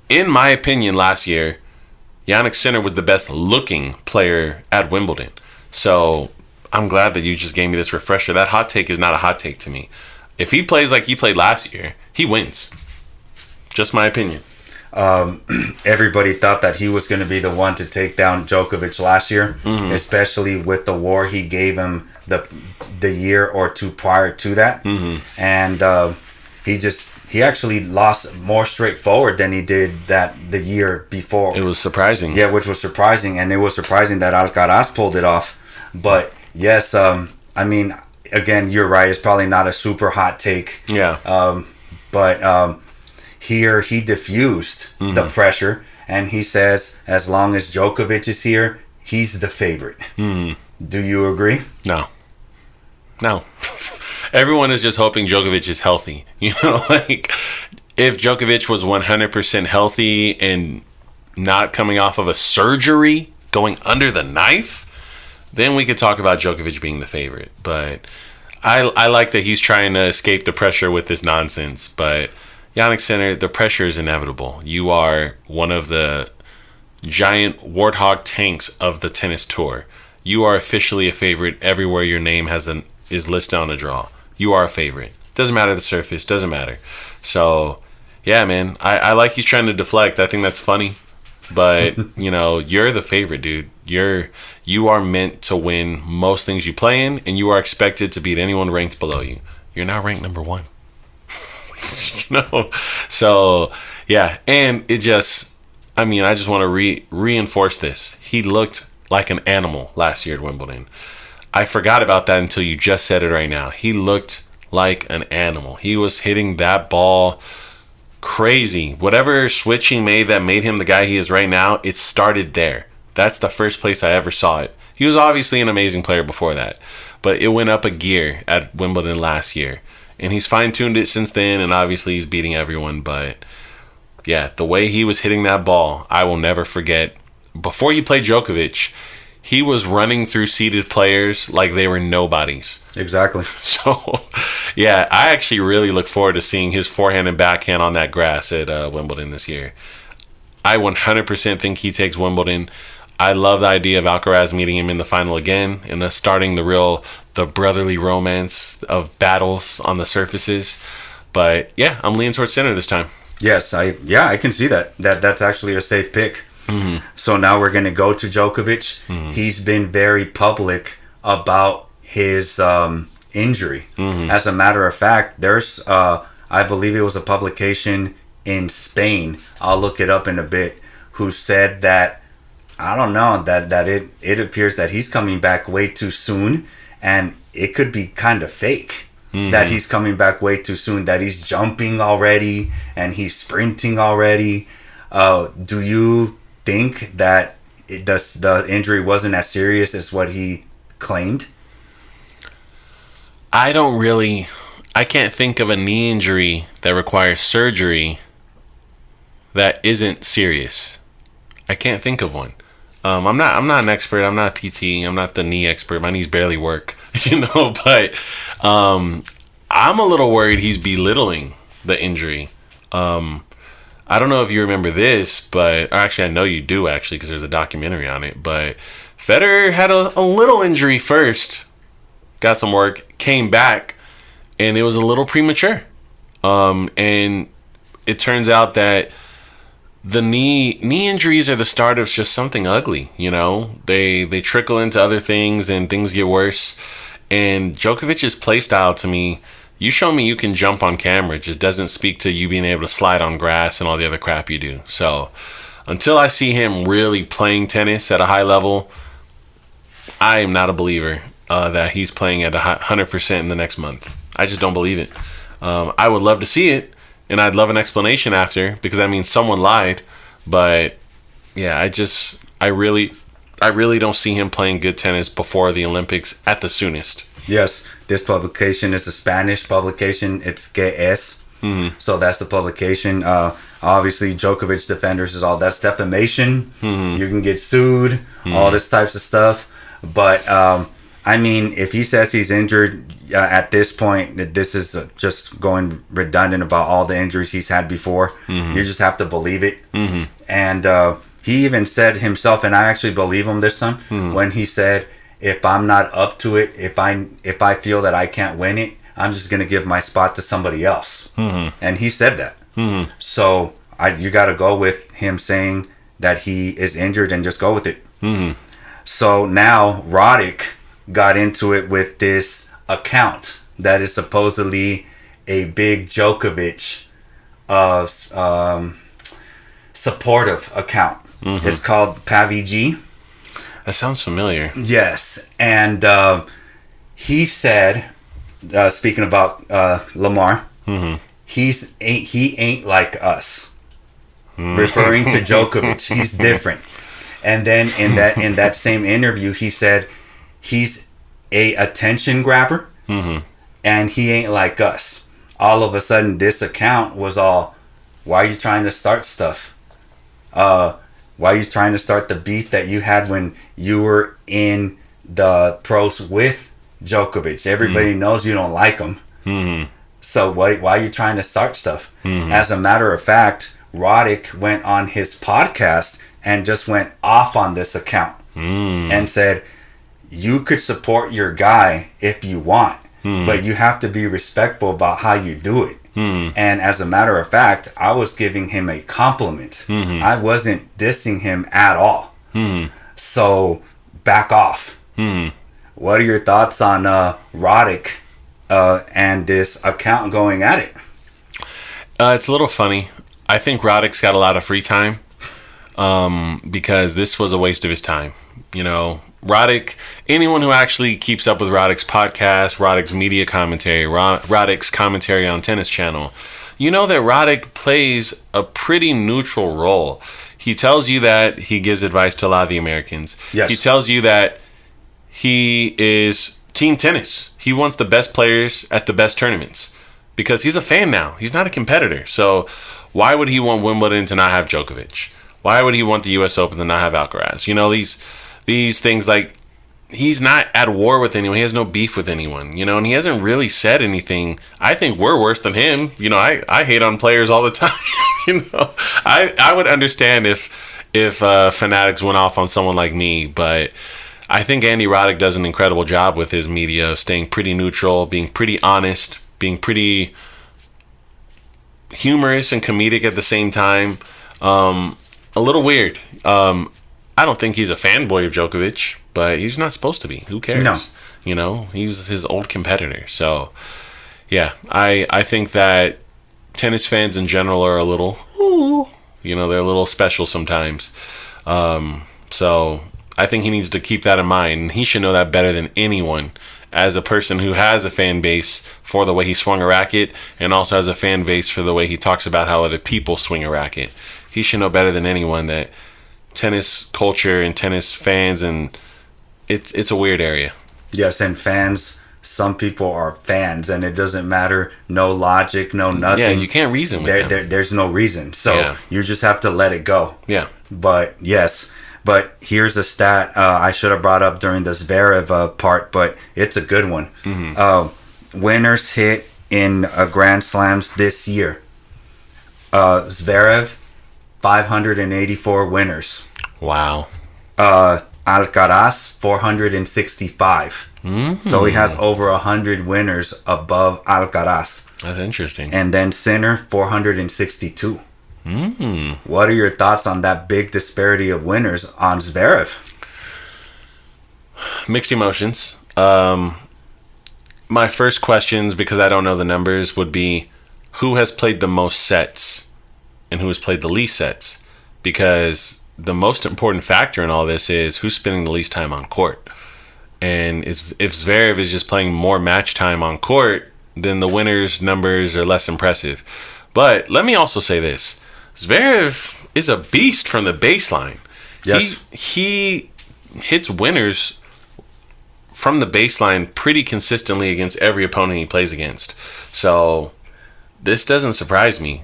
[SPEAKER 1] in my opinion, last year, Jannik Sinner was the best looking player at Wimbledon. So I'm glad that you just gave me this refresher. That hot take is not a hot take to me. If he plays like he played last year, he wins. Just my opinion.
[SPEAKER 2] Everybody thought that he was going to be the one to take down Djokovic last year, especially with the war he gave him the year or two prior to that. And he actually lost more straightforward than he did the year before.
[SPEAKER 1] It was surprising.
[SPEAKER 2] Yeah, which was surprising, and it was surprising that Alcaraz pulled it off. But yes, I mean, again, you're right. It's probably not a super hot take.
[SPEAKER 1] Yeah.
[SPEAKER 2] But here he diffused the pressure, and he says as long as Djokovic is here, he's the favorite. Do you agree?
[SPEAKER 1] No. Everyone is just hoping Djokovic is healthy. Like if Djokovic was 100% healthy and not coming off of a surgery, going under the knife, then we could talk about Djokovic being the favorite. But I like that he's trying to escape the pressure with this nonsense. But Jannik Sinner, the pressure is inevitable. You are one of the giant warthog tanks of the tennis tour. You are officially a favorite everywhere your name is listed on a draw. You are a favorite. Doesn't matter the surface. Doesn't matter. So, yeah, man. I like he's trying to deflect. I think that's funny. But, you're the favorite, dude. You are meant to win most things you play in, and you are expected to beat anyone ranked below you. You're now ranked number 1. So, yeah. And it just... I just want to reinforce this. He looked like an animal last year at Wimbledon. I forgot about that until you just said it right now. He looked like an animal. He was hitting that ball crazy. Whatever switch he made that made him the guy he is right now, it started there. That's the first place I ever saw it. He was obviously an amazing player before that, but it went up a gear at Wimbledon last year. And he's fine-tuned it since then, and obviously he's beating everyone, but... yeah, the way he was hitting that ball, I will never forget. Before he played Djokovic, he was running through seeded players like they were nobodies.
[SPEAKER 2] Exactly.
[SPEAKER 1] So, yeah, I actually really look forward to seeing his forehand and backhand on that grass at Wimbledon this year. I 100% think he takes Wimbledon. I love the idea of Alcaraz meeting him in the final again and starting the brotherly romance of battles on the surfaces. But, yeah, I'm leaning towards center this time.
[SPEAKER 2] Yes, I can see that. That's actually a safe pick. Mm-hmm. So now we're going to go to Djokovic. Mm-hmm. He's been very public about his injury. Mm-hmm. As a matter of fact, there's I believe it was a publication in Spain, I'll look it up in a bit, who said that, I don't know, that it appears that he's coming back way too soon, and it could be kind of fake. Mm-hmm. That he's coming back way too soon, that he's jumping already and he's sprinting already. Do you think that the injury wasn't as serious as what he claimed?
[SPEAKER 1] I can't think of a knee injury that requires surgery that isn't serious. I can't think of one. I'm not an expert. I'm not a PT. I'm not the knee expert. My knees barely work, but I'm a little worried he's belittling the injury. I don't know if you remember this, but actually I know you do actually because there's a documentary on it, but Federer had a little injury first, got some work, came back, and it was a little premature. And it turns out that the knee injuries are the start of just something ugly, They trickle into other things and things get worse. And Djokovic's play style, to me, you show me you can jump on camera, it just doesn't speak to you being able to slide on grass and all the other crap you do. So until I see him really playing tennis at a high level, I am not a believer that he's playing at 100% in the next month. I just don't believe it. I would love to see it, and I'd love an explanation after, because that means someone lied. But yeah, I really don't see him playing good tennis before the Olympics at the soonest.
[SPEAKER 2] Yes, this publication is a Spanish publication. It's GS. Mm-hmm. So that's the publication. Obviously, Djokovic defenders is all that's defamation. Mm-hmm. You can get sued, all this types of stuff. But if he says he's injured at this point, this is just going redundant about all the injuries he's had before. Mm-hmm. You just have to believe it. Mm-hmm. And he even said himself, and I actually believe him this time, when he said, if I'm not up to it, if I feel that I can't win it, I'm just going to give my spot to somebody else. Mm-hmm. And he said that. Mm-hmm. So you got to go with him saying that he is injured and just go with it. Mm-hmm. So now Roddick got into it with this account that is supposedly a big Djokovic supportive account. Mm-hmm. It's called PaviG.
[SPEAKER 1] That sounds familiar.
[SPEAKER 2] Yes, and he said, speaking about Lamar, mm-hmm. he ain't like us, referring to Djokovic. He's different. And then in that same interview, he said he's a attention grabber, mm-hmm. and he ain't like us. All of a sudden, this account was all, why are you trying to start stuff? Why are you trying to start the beef that you had when you were in the pros with Djokovic? Everybody knows you don't like him. Mm-hmm. So why are you trying to start stuff? Mm-hmm. As a matter of fact, Roddick went on his podcast and just went off on this account and said, you could support your guy if you want, but you have to be respectful about how you do it. And as a matter of fact, I was giving him a compliment. I wasn't dissing him at all. So back off. What are your thoughts on Roddick and this account going at it?
[SPEAKER 1] It's a little funny. I think Roddick's got a lot of free time because this was a waste of his time. You know, Roddick, anyone who actually keeps up with Roddick's podcast, Roddick's media commentary, Roddick's commentary on Tennis Channel, you know that Roddick plays a pretty neutral role. He tells you that he gives advice to a lot of the Americans.
[SPEAKER 2] Yes.
[SPEAKER 1] He tells you that he is team tennis. He wants the best players at the best tournaments because he's a fan now. He's not a competitor. So why would he want Wimbledon to not have Djokovic? Why would he want the U.S. Open to not have Alcaraz? You know, these things, like, he's not at war with anyone. He has no beef with anyone, you know, and he hasn't really said anything. I think we're worse than him. You know, I hate on players all the time. You know, I would understand if fanatics went off on someone like me, but I think Andy Roddick does an incredible job with his media of staying pretty neutral, being pretty honest, being pretty humorous and comedic at the same time. A little weird. I don't think he's a fanboy of Djokovic, but he's not supposed to be. Who cares?
[SPEAKER 2] No.
[SPEAKER 1] You know, he's his old competitor. So, yeah, I think that tennis fans in general are a little, you know, they're a little special sometimes. So I think he needs to keep that in mind. And he should know that better than anyone as a person who has a fan base for the way he swung a racket and also has a fan base for the way he talks about how other people swing a racket. He should know better than anyone that tennis culture and tennis fans, and it's a weird area.
[SPEAKER 2] Yes, and fans, some people are fans, and it doesn't matter. No logic, no nothing.
[SPEAKER 1] Yeah, you can't reason with them.
[SPEAKER 2] There's no reason. So you just have to let it go.
[SPEAKER 1] Yeah.
[SPEAKER 2] But yes, but here's a stat I should have brought up during the Zverev part, but it's a good one. Winners hit in Grand Slams this year. Zverev, 584 winners.
[SPEAKER 1] Wow.
[SPEAKER 2] Alcaraz, 465. So he has over 100 winners above Alcaraz.
[SPEAKER 1] That's interesting.
[SPEAKER 2] And then Sinner, 462. What are your thoughts on that big disparity of winners on Zverev?
[SPEAKER 1] Mixed emotions. My first questions, because I don't know the numbers, would be who has played the most sets and who has played the least sets? Because the most important factor in all this is who's spending the least time on court. And if Zverev is just playing more match time on court, then the winners' numbers are less impressive. But let me also say this. Zverev is a beast from the baseline.
[SPEAKER 2] Yes.
[SPEAKER 1] He hits winners from the baseline pretty consistently against every opponent he plays against. So this doesn't surprise me.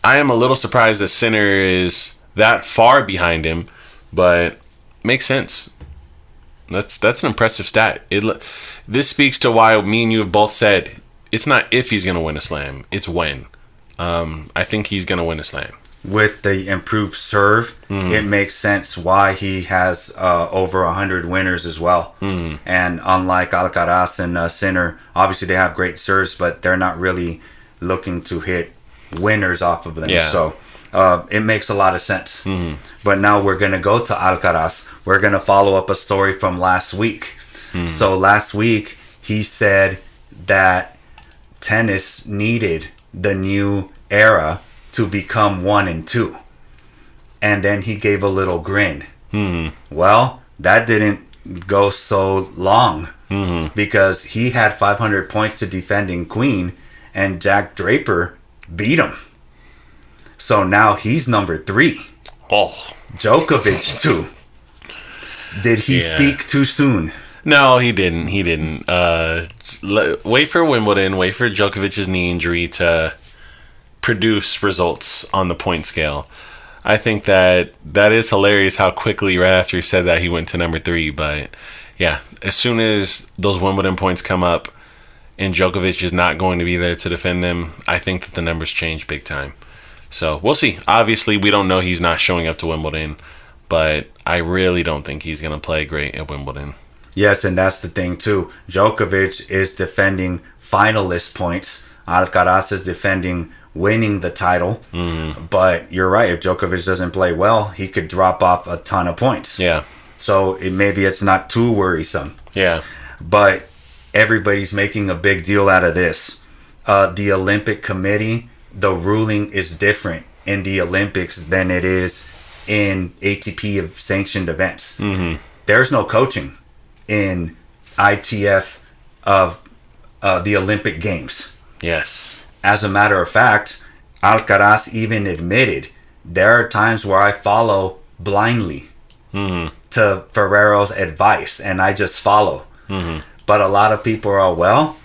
[SPEAKER 1] I am a little surprised that Sinner is that far behind him, but makes sense. That's an impressive stat. This speaks to why me and you have both said it's not if he's going to win a slam, it's when. I think he's going to win a slam.
[SPEAKER 2] With the improved serve, it makes sense why he has over 100 winners as well. And unlike Alcaraz and Sinner, obviously they have great serves, but they're not really looking to hit winners off of them.
[SPEAKER 1] Yeah.
[SPEAKER 2] So it makes a lot of sense. But now we're going to go to Alcaraz. We're going to follow up a story from last week. So last week, he said that tennis needed the new era to become 1 and 2. And then he gave a little grin. Well, that didn't go so long because he had 500 points to defending Queen and Jack Draper beat him. So now he's number 3.
[SPEAKER 1] Oh.
[SPEAKER 2] Djokovic 2. Did he speak too soon?
[SPEAKER 1] No, he didn't. Wait for Wimbledon. Wait for Djokovic's knee injury to produce results on the point scale. I think that is hilarious how quickly right after he said that he went to number 3. But yeah, as soon as those Wimbledon points come up and Djokovic is not going to be there to defend them, I think that the numbers change big time. So we'll see. Obviously, we don't know he's not showing up to Wimbledon, but I really don't think he's going to play great at Wimbledon.
[SPEAKER 2] Yes, and that's the thing too. Djokovic is defending finalist points. Alcaraz is defending winning the title. But you're right. If Djokovic doesn't play well, he could drop off a ton of points.
[SPEAKER 1] Yeah.
[SPEAKER 2] So maybe it's not too worrisome.
[SPEAKER 1] Yeah.
[SPEAKER 2] But everybody's making a big deal out of this. The Olympic Committee, the ruling is different in the Olympics than it is in ATP of sanctioned events. There's no coaching in ITF of the Olympic Games.
[SPEAKER 1] Yes.
[SPEAKER 2] As a matter of fact, Alcaraz even admitted there are times where I follow blindly to Ferrero's advice, and I just follow. But a lot of people are, well,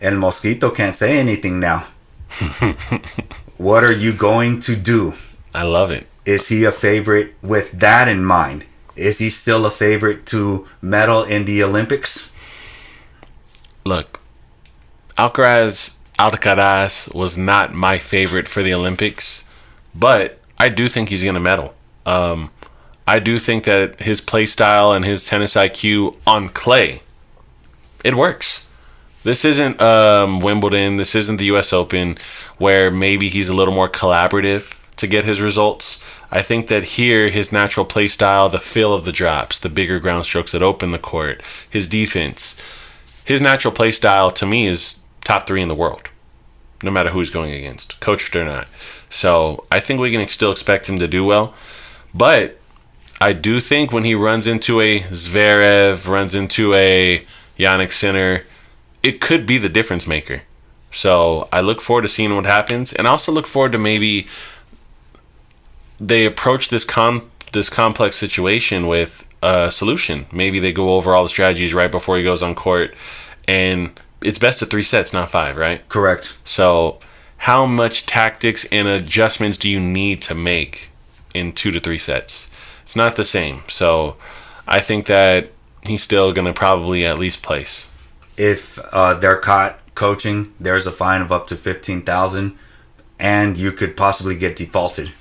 [SPEAKER 2] El Mosquito can't say anything now. What are you going to do?
[SPEAKER 1] I love it.
[SPEAKER 2] Is he a favorite with that in mind? Is he still a favorite to medal in the Olympics?
[SPEAKER 1] Look, Alcaraz was not my favorite for the Olympics, but I do think he's going to medal. I do think that his play style and his tennis IQ on clay, it works. This isn't Wimbledon. This isn't the U.S. Open, where maybe he's a little more collaborative to get his results. I think that here, his natural play style, the feel of the drops, the bigger ground strokes that open the court, his defense, his natural play style to me is top 3 in the world, no matter who he's going against, coached or not. So I think we can still expect him to do well. But I do think when he runs into a Zverev, runs into a Jannik Sinner, it could be the difference maker. So I look forward to seeing what happens. And I also look forward to maybe they approach this complex situation with a solution. Maybe they go over all the strategies right before he goes on court. And it's best of 3 sets, not 5, right?
[SPEAKER 2] Correct.
[SPEAKER 1] So how much tactics and adjustments do you need to make in 2 to 3 sets? It's not the same. So I think that he's still going to probably at least place.
[SPEAKER 2] If they're caught coaching, there's a fine of up to $15,000, and you could possibly get defaulted.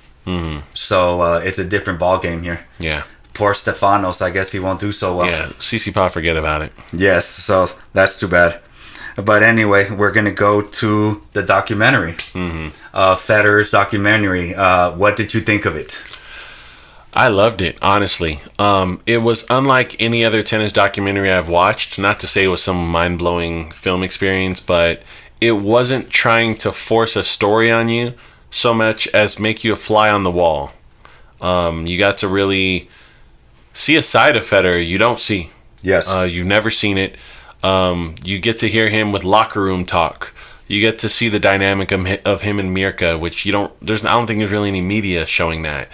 [SPEAKER 2] So it's a different ball game here.
[SPEAKER 1] Yeah.
[SPEAKER 2] Poor Stefanos, I guess he won't do so well.
[SPEAKER 1] Yeah, CC forget about it.
[SPEAKER 2] Yes, so that's too bad. But anyway, we're going to go to the documentary. Federer's documentary. What did you think of it?
[SPEAKER 1] I loved it, honestly. It was unlike any other tennis documentary I've watched. Not to say it was some mind-blowing film experience, but it wasn't trying to force a story on you so much as make you a fly on the wall. You got to really see a side of Federer you don't see.
[SPEAKER 2] Yes.
[SPEAKER 1] You've never seen it. You get to hear him with locker room talk. You get to see the dynamic of him and Mirka, which I don't think there's really any media showing that.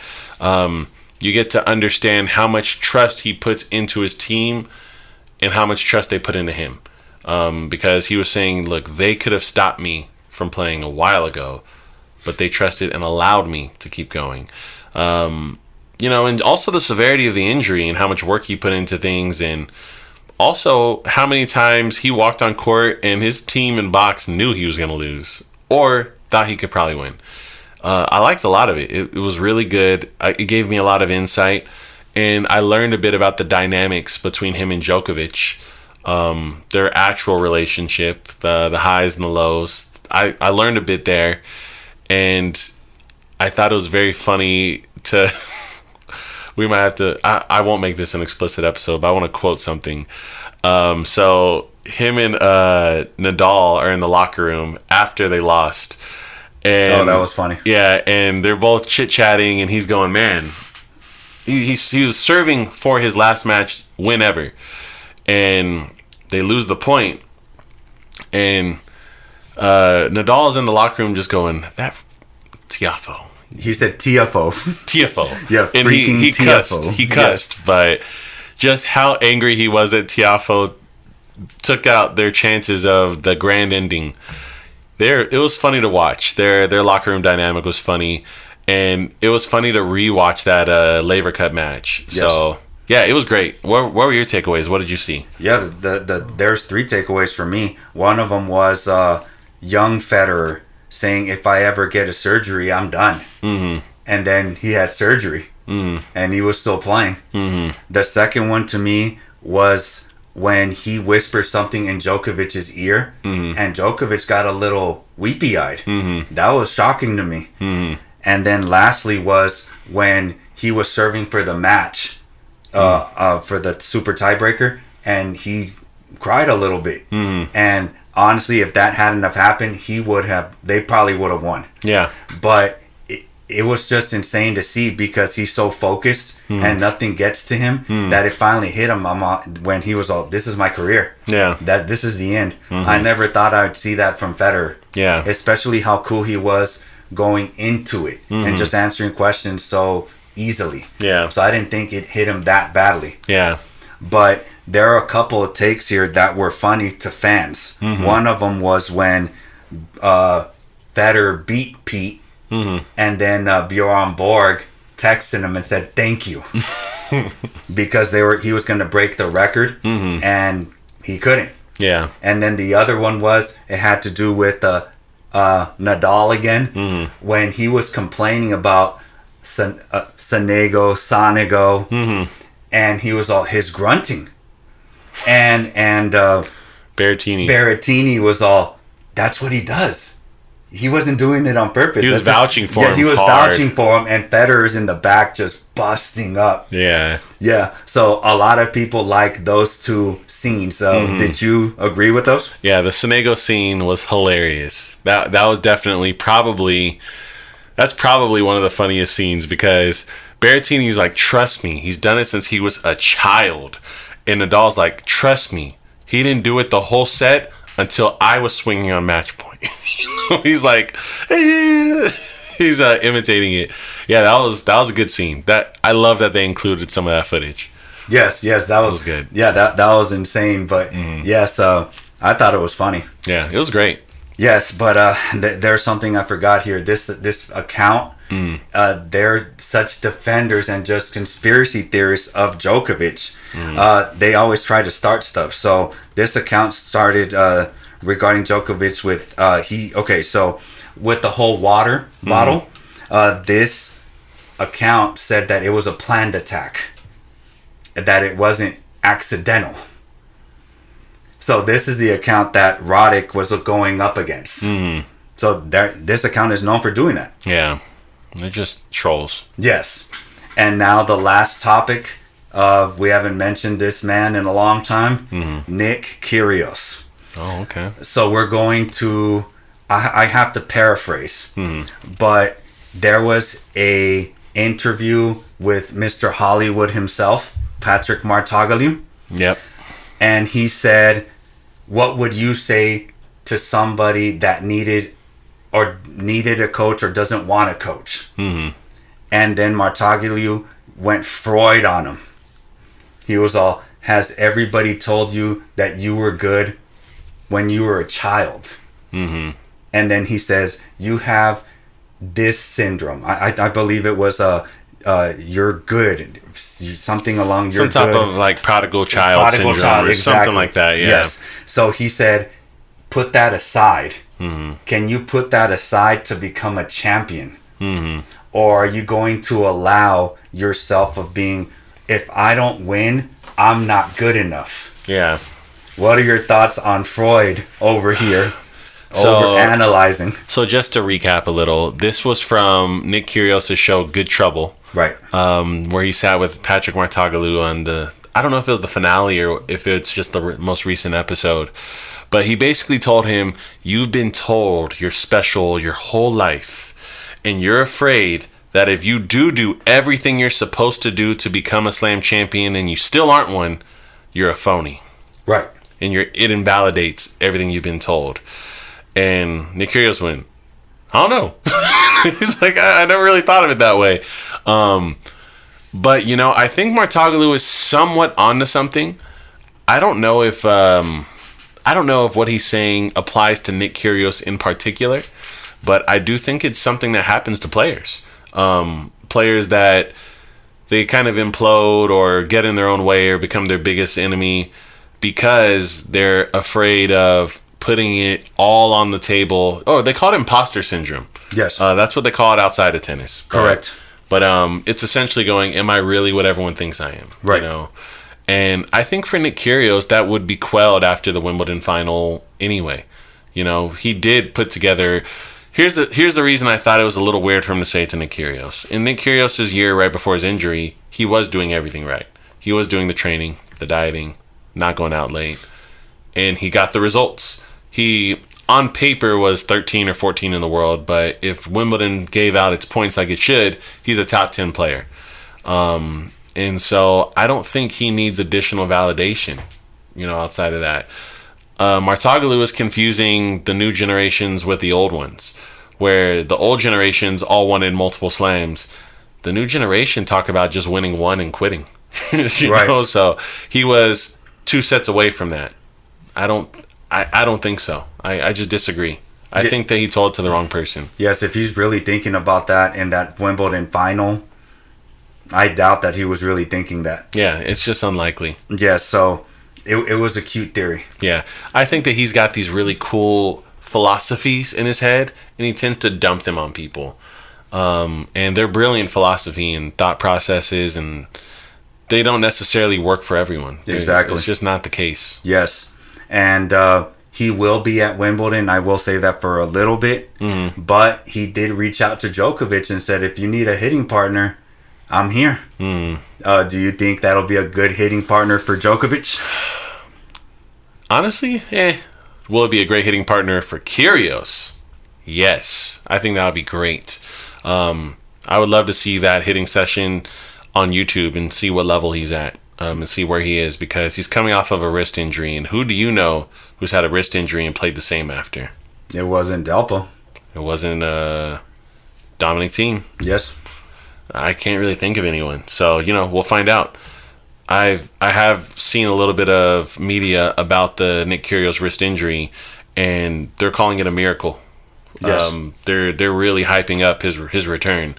[SPEAKER 1] You get to understand how much trust he puts into his team and how much trust they put into him. Because he was saying, look, they could have stopped me from playing a while ago, but they trusted and allowed me to keep going. And also the severity of the injury and how much work he put into things, and also how many times he walked on court and his team in box knew he was going to lose or thought he could probably win. I liked a lot of it. It was really good. It gave me a lot of insight, and I learned a bit about the dynamics between him and Djokovic, their actual relationship, the highs and the lows. I learned a bit there, and I thought it was very funny to... We might have to... I won't make this an explicit episode, but I want to quote something. So him and Nadal are in the locker room after they lost. And,
[SPEAKER 2] that was funny.
[SPEAKER 1] Yeah, and they're both chit-chatting, and he's going, man, he was serving for his last match win ever. And they lose the point. And Nadal's in the locker room just going, that Tiafo.
[SPEAKER 2] He said Tiafo.
[SPEAKER 1] Tiafo.
[SPEAKER 2] Yeah,
[SPEAKER 1] and
[SPEAKER 2] freaking
[SPEAKER 1] he
[SPEAKER 2] Tiafo.
[SPEAKER 1] He cussed, but just how angry he was that Tiafo took out their chances of the grand ending. It was funny to watch. Their locker room dynamic was funny, and it was funny to rewatch that Laver Cup match. Yes. So yeah, it was great. What were your takeaways? What did you see?
[SPEAKER 2] Yeah, there's 3 takeaways for me. One of them was young Federer saying, "If I ever get a surgery, I'm done." And then he had surgery. and he was still playing.
[SPEAKER 1] Mm-hmm.
[SPEAKER 2] The second one to me was when he whispered something in Djokovic's ear, and Djokovic got a little weepy-eyed. That was shocking to me. And then lastly was when he was serving for the match, for the super tiebreaker, and he cried a little bit. And honestly, if that hadn't have happened, they probably would have won.
[SPEAKER 1] Yeah.
[SPEAKER 2] But it was just insane to see because he's so focused and nothing gets to him that it finally hit him when he was all, this is my career.
[SPEAKER 1] Yeah.
[SPEAKER 2] This is the end. I never thought I'd see that from Federer.
[SPEAKER 1] Yeah.
[SPEAKER 2] Especially how cool he was going into it and just answering questions so easily.
[SPEAKER 1] Yeah.
[SPEAKER 2] So I didn't think it hit him that badly.
[SPEAKER 1] Yeah.
[SPEAKER 2] But there are a couple of takes here that were funny to fans. One of them was when Federer beat Pete, and then Bjorn Borg texted him and said thank you because he was going to break the record and he couldn't.
[SPEAKER 1] Yeah.
[SPEAKER 2] And then the other one it had to do with Nadal again when he was complaining about Sonego, and he was all his grunting. And Berrettini was all, that's what he does. He wasn't doing it on purpose.
[SPEAKER 1] He was vouching for him.
[SPEAKER 2] Yeah, he was vouching for him, and Federer's in the back just busting up.
[SPEAKER 1] Yeah.
[SPEAKER 2] Yeah. So a lot of people like those two scenes. Did you agree with those?
[SPEAKER 1] Yeah, the Sonego scene was hilarious. That was definitely that's probably one of the funniest scenes because Berrettini's like, trust me, he's done it since he was a child. And Nadal's like, trust me, he didn't do it the whole set until I was swinging on match point. He's like, he's imitating it. Yeah, that was a good scene. I love that they included some of that footage.
[SPEAKER 2] Yes, that was
[SPEAKER 1] good.
[SPEAKER 2] Yeah, that was insane. But yes, I thought it was funny.
[SPEAKER 1] Yeah, it was great.
[SPEAKER 2] Yes, but there's something I forgot here. This account, they're such defenders and just conspiracy theorists of Djokovic. They always try to start stuff. So this account started regarding Djokovic with so with the whole water bottle, this account said that it was a planned attack, that it wasn't accidental. So this is the account that Roddick was going up against. So this account is known for doing that.
[SPEAKER 1] Yeah, they're just trolls.
[SPEAKER 2] Yes. And now the last topic, we haven't mentioned this man in a long time, Nick Kyrgios.
[SPEAKER 1] Oh, okay.
[SPEAKER 2] So we're going to, I have to paraphrase, but there was a interview with Mr. Hollywood himself, Patrick Martagaliu.
[SPEAKER 1] Yep.
[SPEAKER 2] And he said, what would you say to somebody that needed a coach or doesn't want a coach? And then Martagaliu went Freud on him. He was all, has everybody told you that you were good when you were a child? And then he says, you have this syndrome. I believe it was you're good, something along your
[SPEAKER 1] some type of like prodigal child syndrome or exactly. Something like that. Yeah.
[SPEAKER 2] Yes. So he said, put that aside. Can you put that aside to become a champion? Or are you going to allow yourself of being, if I don't win, I'm not good enough?
[SPEAKER 1] Yeah.
[SPEAKER 2] What are your thoughts on Freud over here? Over analyzing.
[SPEAKER 1] So just to recap a little, this was from Nick Kyrgios' show Good Trouble.
[SPEAKER 2] Right.
[SPEAKER 1] Where he sat with Patrick Martagaliu on I don't know if it was the finale or if it's just the most recent episode. But he basically told him, you've been told you're special your whole life. And you're afraid that if you do everything you're supposed to do to become a slam champion and you still aren't one, you're a phony.
[SPEAKER 2] Right.
[SPEAKER 1] And it invalidates everything you've been told. And Nick Kyrgios went, I don't know. He's like, I never really thought of it that way. But, I think Martagaliu is somewhat onto something. I don't know if what he's saying applies to Nick Kyrgios in particular, but I do think it's something that happens to players. Players that they kind of implode or get in their own way or become their biggest enemy because they're afraid of putting it all on the table. Oh, they call it imposter syndrome.
[SPEAKER 2] Yes.
[SPEAKER 1] That's what they call it outside of tennis.
[SPEAKER 2] Correct.
[SPEAKER 1] But it's essentially going, am I really what everyone thinks I am?
[SPEAKER 2] Right.
[SPEAKER 1] You know? And I think for Nick Kyrgios, that would be quelled after the Wimbledon final anyway. You know, he did put together... Here's the reason I thought it was a little weird for him to say it to Nick Kyrgios. In Nick Kyrgios' year right before his injury, he was doing everything right. He was doing the training, the dieting, not going out late. And he got the results. He, on paper, was 13 or 14 in the world, but if Wimbledon gave out its points like it should, he's a top 10 player. And so I don't think he needs additional validation, you know, outside of that. Martoglu is confusing the new generations with the old ones, where the old generations all wanted multiple slams. The new generation talk about just winning one and quitting. you know, so he was 2 sets away from that. I don't think so. I just disagree. I think that he told it to the wrong person.
[SPEAKER 2] Yes, if he's really thinking about that in that Wimbledon final, I doubt that he was really thinking that.
[SPEAKER 1] Yeah, it's just unlikely.
[SPEAKER 2] Yeah, so it was a cute theory.
[SPEAKER 1] Yeah, I think that he's got these really cool philosophies in his head, and he tends to dump them on people. And they're brilliant philosophy and thought processes, and they don't necessarily work for everyone.
[SPEAKER 2] Exactly.
[SPEAKER 1] It's just not the case.
[SPEAKER 2] Yes, and he will be at Wimbledon. I will say that for a little bit. Mm-hmm. But he did reach out to Djokovic and said, if you need a hitting partner, I'm here. Mm. Do you think that'll be a good hitting partner for Djokovic?
[SPEAKER 1] Honestly, will it be a great hitting partner for Kyrgios? Yes. I think that would be great. I would love to see that hitting session on YouTube and see what level he's at, and see where he is, because he's coming off of a wrist injury. And who do you know who's had a wrist injury and played the same after?
[SPEAKER 2] It wasn't Delpa.
[SPEAKER 1] It wasn't Dominic Thiem.
[SPEAKER 2] Yes.
[SPEAKER 1] I can't really think of anyone. So, you know, we'll find out. I have seen a little bit of media about the Nick Kyrgios wrist injury, and they're calling it a miracle. Yes. They're really hyping up his return,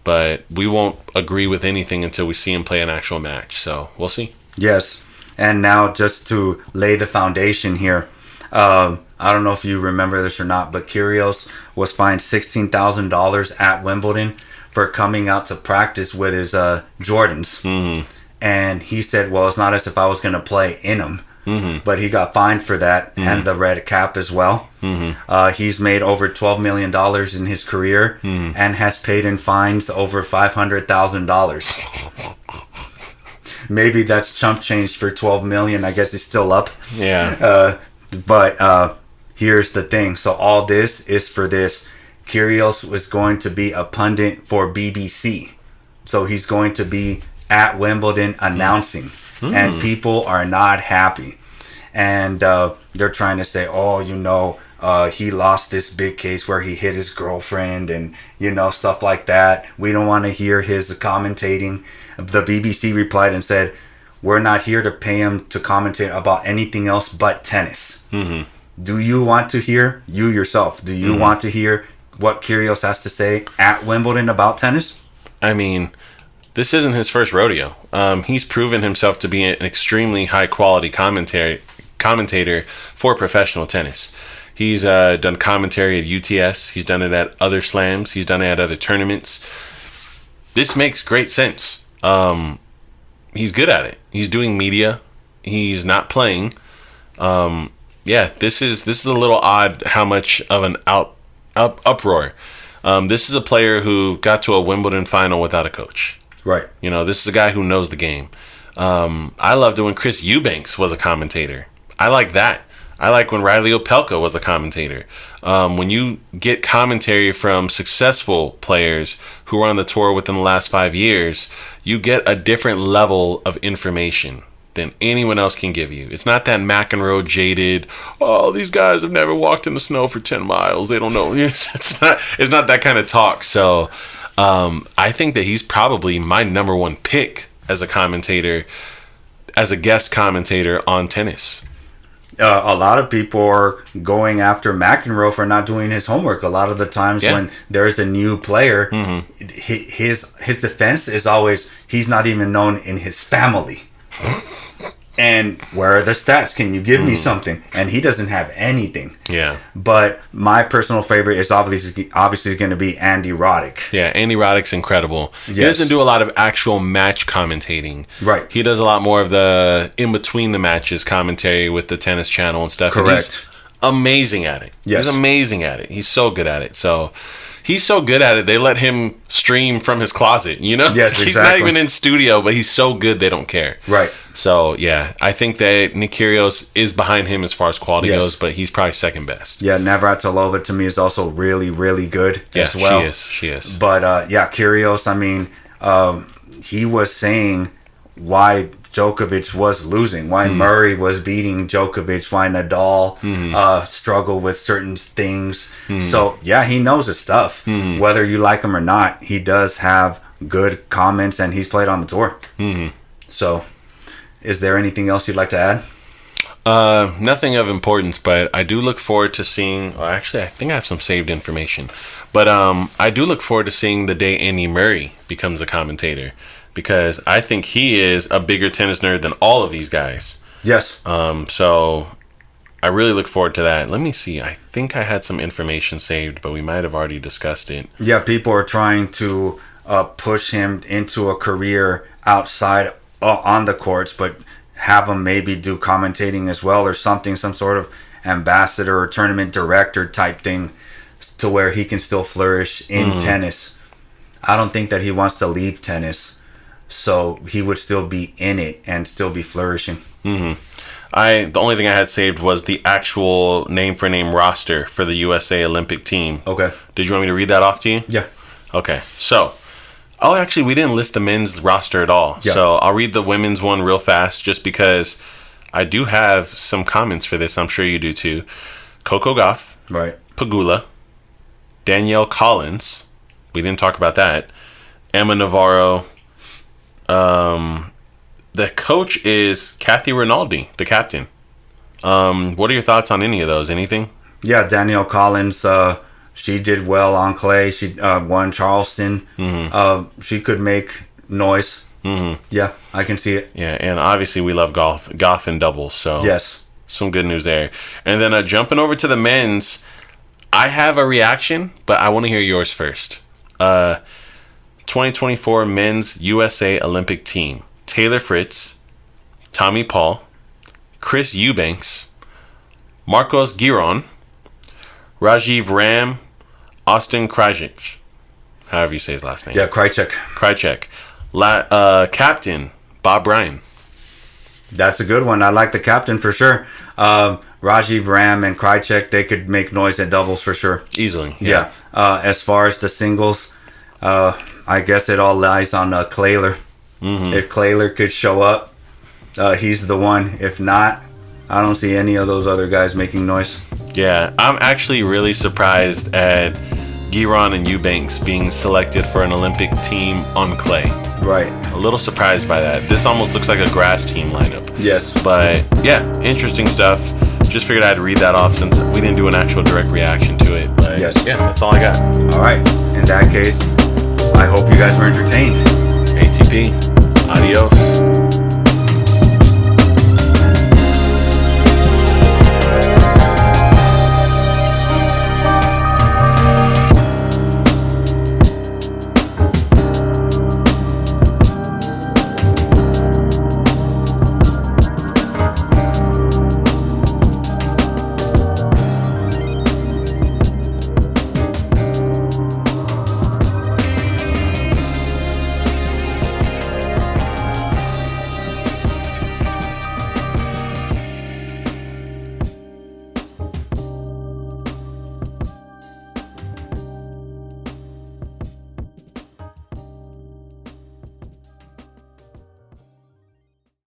[SPEAKER 1] but we won't agree with anything until we see him play an actual match. So we'll see.
[SPEAKER 2] Yes, and now just to lay the foundation here, I don't know if you remember this or not, but Kyrgios was fined $16,000 at Wimbledon for coming out to practice with his Jordans. Mm-hmm. And he said, well, it's not as if I was going to play in them. Mm-hmm. But he got fined for that, mm-hmm. and the red cap as well. Mm-hmm. He's made over $12 million in his career, mm-hmm. and has paid in fines over $500,000. Maybe that's chump change for $12 million. I guess he's still up.
[SPEAKER 1] Yeah.
[SPEAKER 2] But here's the thing. So all this is for this. Kyrgios was going to be a pundit for BBC. So he's going to be at Wimbledon announcing. Mm. And people are not happy. And they're trying to say, oh, you know, he lost this big case where he hit his girlfriend and, you know, stuff like that. We don't want to hear his commentating. The BBC replied and said, we're not here to pay him to commentate about anything else but tennis. Mm-hmm. Do you want to hear, you yourself, do you want to hear what Kyrgios has to say at Wimbledon about tennis?
[SPEAKER 1] I mean, this isn't his first rodeo. He's proven himself to be an extremely high-quality commentator for professional tennis. He's done commentary at UTS. He's done it at other slams. He's done it at other tournaments. This makes great sense. He's good at it. He's doing media. He's not playing. This is a little odd how much of an uproar. This is a player who got to a Wimbledon final without a coach.
[SPEAKER 2] Right.
[SPEAKER 1] You know, this is a guy who knows the game. I loved it when Chris Eubanks was a commentator. I like that. I like when Riley Opelka was a commentator. When you get commentary from successful players who are on the tour within the last 5 years, you get a different level of information than anyone else can give you. It's not that McEnroe jaded, oh, these guys have never walked in the snow for 10 miles. They don't know. It's not that kind of talk. So I think that he's probably my number one pick as a commentator, as a guest commentator on tennis.
[SPEAKER 2] A lot of people are going after McEnroe for not doing his homework. A lot of the times when there's a new player, his defense is always, he's not even known in his family. And where are the stats? Can you give me something? And he doesn't have anything.
[SPEAKER 1] Yeah.
[SPEAKER 2] But my personal favorite is obviously going to be Andy Roddick.
[SPEAKER 1] Yeah, Andy Roddick's incredible. Yes. He doesn't do a lot of actual match commentating.
[SPEAKER 2] Right.
[SPEAKER 1] He does a lot more of the in-between the matches commentary with the Tennis Channel and stuff.
[SPEAKER 2] Correct.
[SPEAKER 1] And he's amazing at it.
[SPEAKER 2] Yes.
[SPEAKER 1] He's amazing at it. He's so good at it. So... He's so good at it, they let him stream from his closet, you know?
[SPEAKER 2] Yes, exactly.
[SPEAKER 1] He's not even in studio, but he's so good they don't care.
[SPEAKER 2] Right.
[SPEAKER 1] So, yeah, I think that Nick Kyrgios is behind him as far as quality goes, but he's probably second best.
[SPEAKER 2] Yeah, Navratilova to me is also really, really good as well.
[SPEAKER 1] She is.
[SPEAKER 2] But, Kyrgios, I mean, he was saying why Djokovic was losing, why Murray was beating Djokovic, why Nadal struggled with certain things. So, yeah, he knows his stuff. Whether you like him or not, he does have good comments, and he's played on the tour. So, is there anything else you'd like to add?
[SPEAKER 1] Nothing of importance, but I do look forward to seeing... Well, actually, I think I have some saved information. But I do look forward to seeing the day Andy Murray becomes a commentator. Because I think he is a bigger tennis nerd than all of these guys.
[SPEAKER 2] Yes.
[SPEAKER 1] So I really look forward to that. Let me see. I think I had some information saved, but we might have already discussed it. Yeah,
[SPEAKER 2] people are trying to push him into a career outside on the courts, but have him maybe do commentating as well or something, some sort of ambassador or tournament director type thing to where he can still flourish in tennis. I don't think that he wants to leave tennis. So he would still be in it and still be flourishing.
[SPEAKER 1] The only thing I had saved was the actual name for name roster for the USA Olympic team.
[SPEAKER 2] Okay.
[SPEAKER 1] Did you want me to read that off to you?
[SPEAKER 2] Yeah.
[SPEAKER 1] Okay. So, actually, we didn't list the men's roster at all.
[SPEAKER 2] Yeah.
[SPEAKER 1] So I'll read the women's one real fast, just because I do have some comments for this. I'm sure you do too. Coco Gauff.
[SPEAKER 2] Right.
[SPEAKER 1] Pegula. Danielle Collins. We didn't talk about that. Emma Navarro. The coach is Kathy Rinaldi, the captain. What are your thoughts on any of those? Anything?
[SPEAKER 2] Yeah, Danielle Collins, she did well on clay. She won Charleston. She could make noise. Yeah, I can see it.
[SPEAKER 1] Yeah, and obviously we love golf and doubles. So
[SPEAKER 2] yes,
[SPEAKER 1] some good news there. And then jumping over to the men's, I have a reaction, but I want to hear yours first. 2024 Men's USA Olympic Team. Taylor Fritz, Tommy Paul, Chris Eubanks, Marcos Giron, Rajiv Ram, Austin Krajicek. However you say his last name.
[SPEAKER 2] Yeah, Krajicek.
[SPEAKER 1] Captain, Bob Bryan.
[SPEAKER 2] That's a good one. I like the captain for sure. Rajiv Ram and Krajicek, they could make noise at doubles for sure.
[SPEAKER 1] Easily.
[SPEAKER 2] Yeah. As far as the singles, I guess it all lies on Klayler. If Klayler could show up, he's the one. If not, I don't see any of those other guys making noise.
[SPEAKER 1] Yeah, I'm actually really surprised at Giron and Eubanks being selected for an Olympic team on clay.
[SPEAKER 2] Right.
[SPEAKER 1] A little surprised by that. This almost looks like a grass team lineup.
[SPEAKER 2] Yes.
[SPEAKER 1] But yeah, interesting stuff. Just figured I'd read that off since we didn't do an actual direct reaction to it. But
[SPEAKER 2] yes.
[SPEAKER 1] Yeah, that's all I got.
[SPEAKER 2] All right. In that case, I hope you guys were entertained.
[SPEAKER 1] ATP. Adios.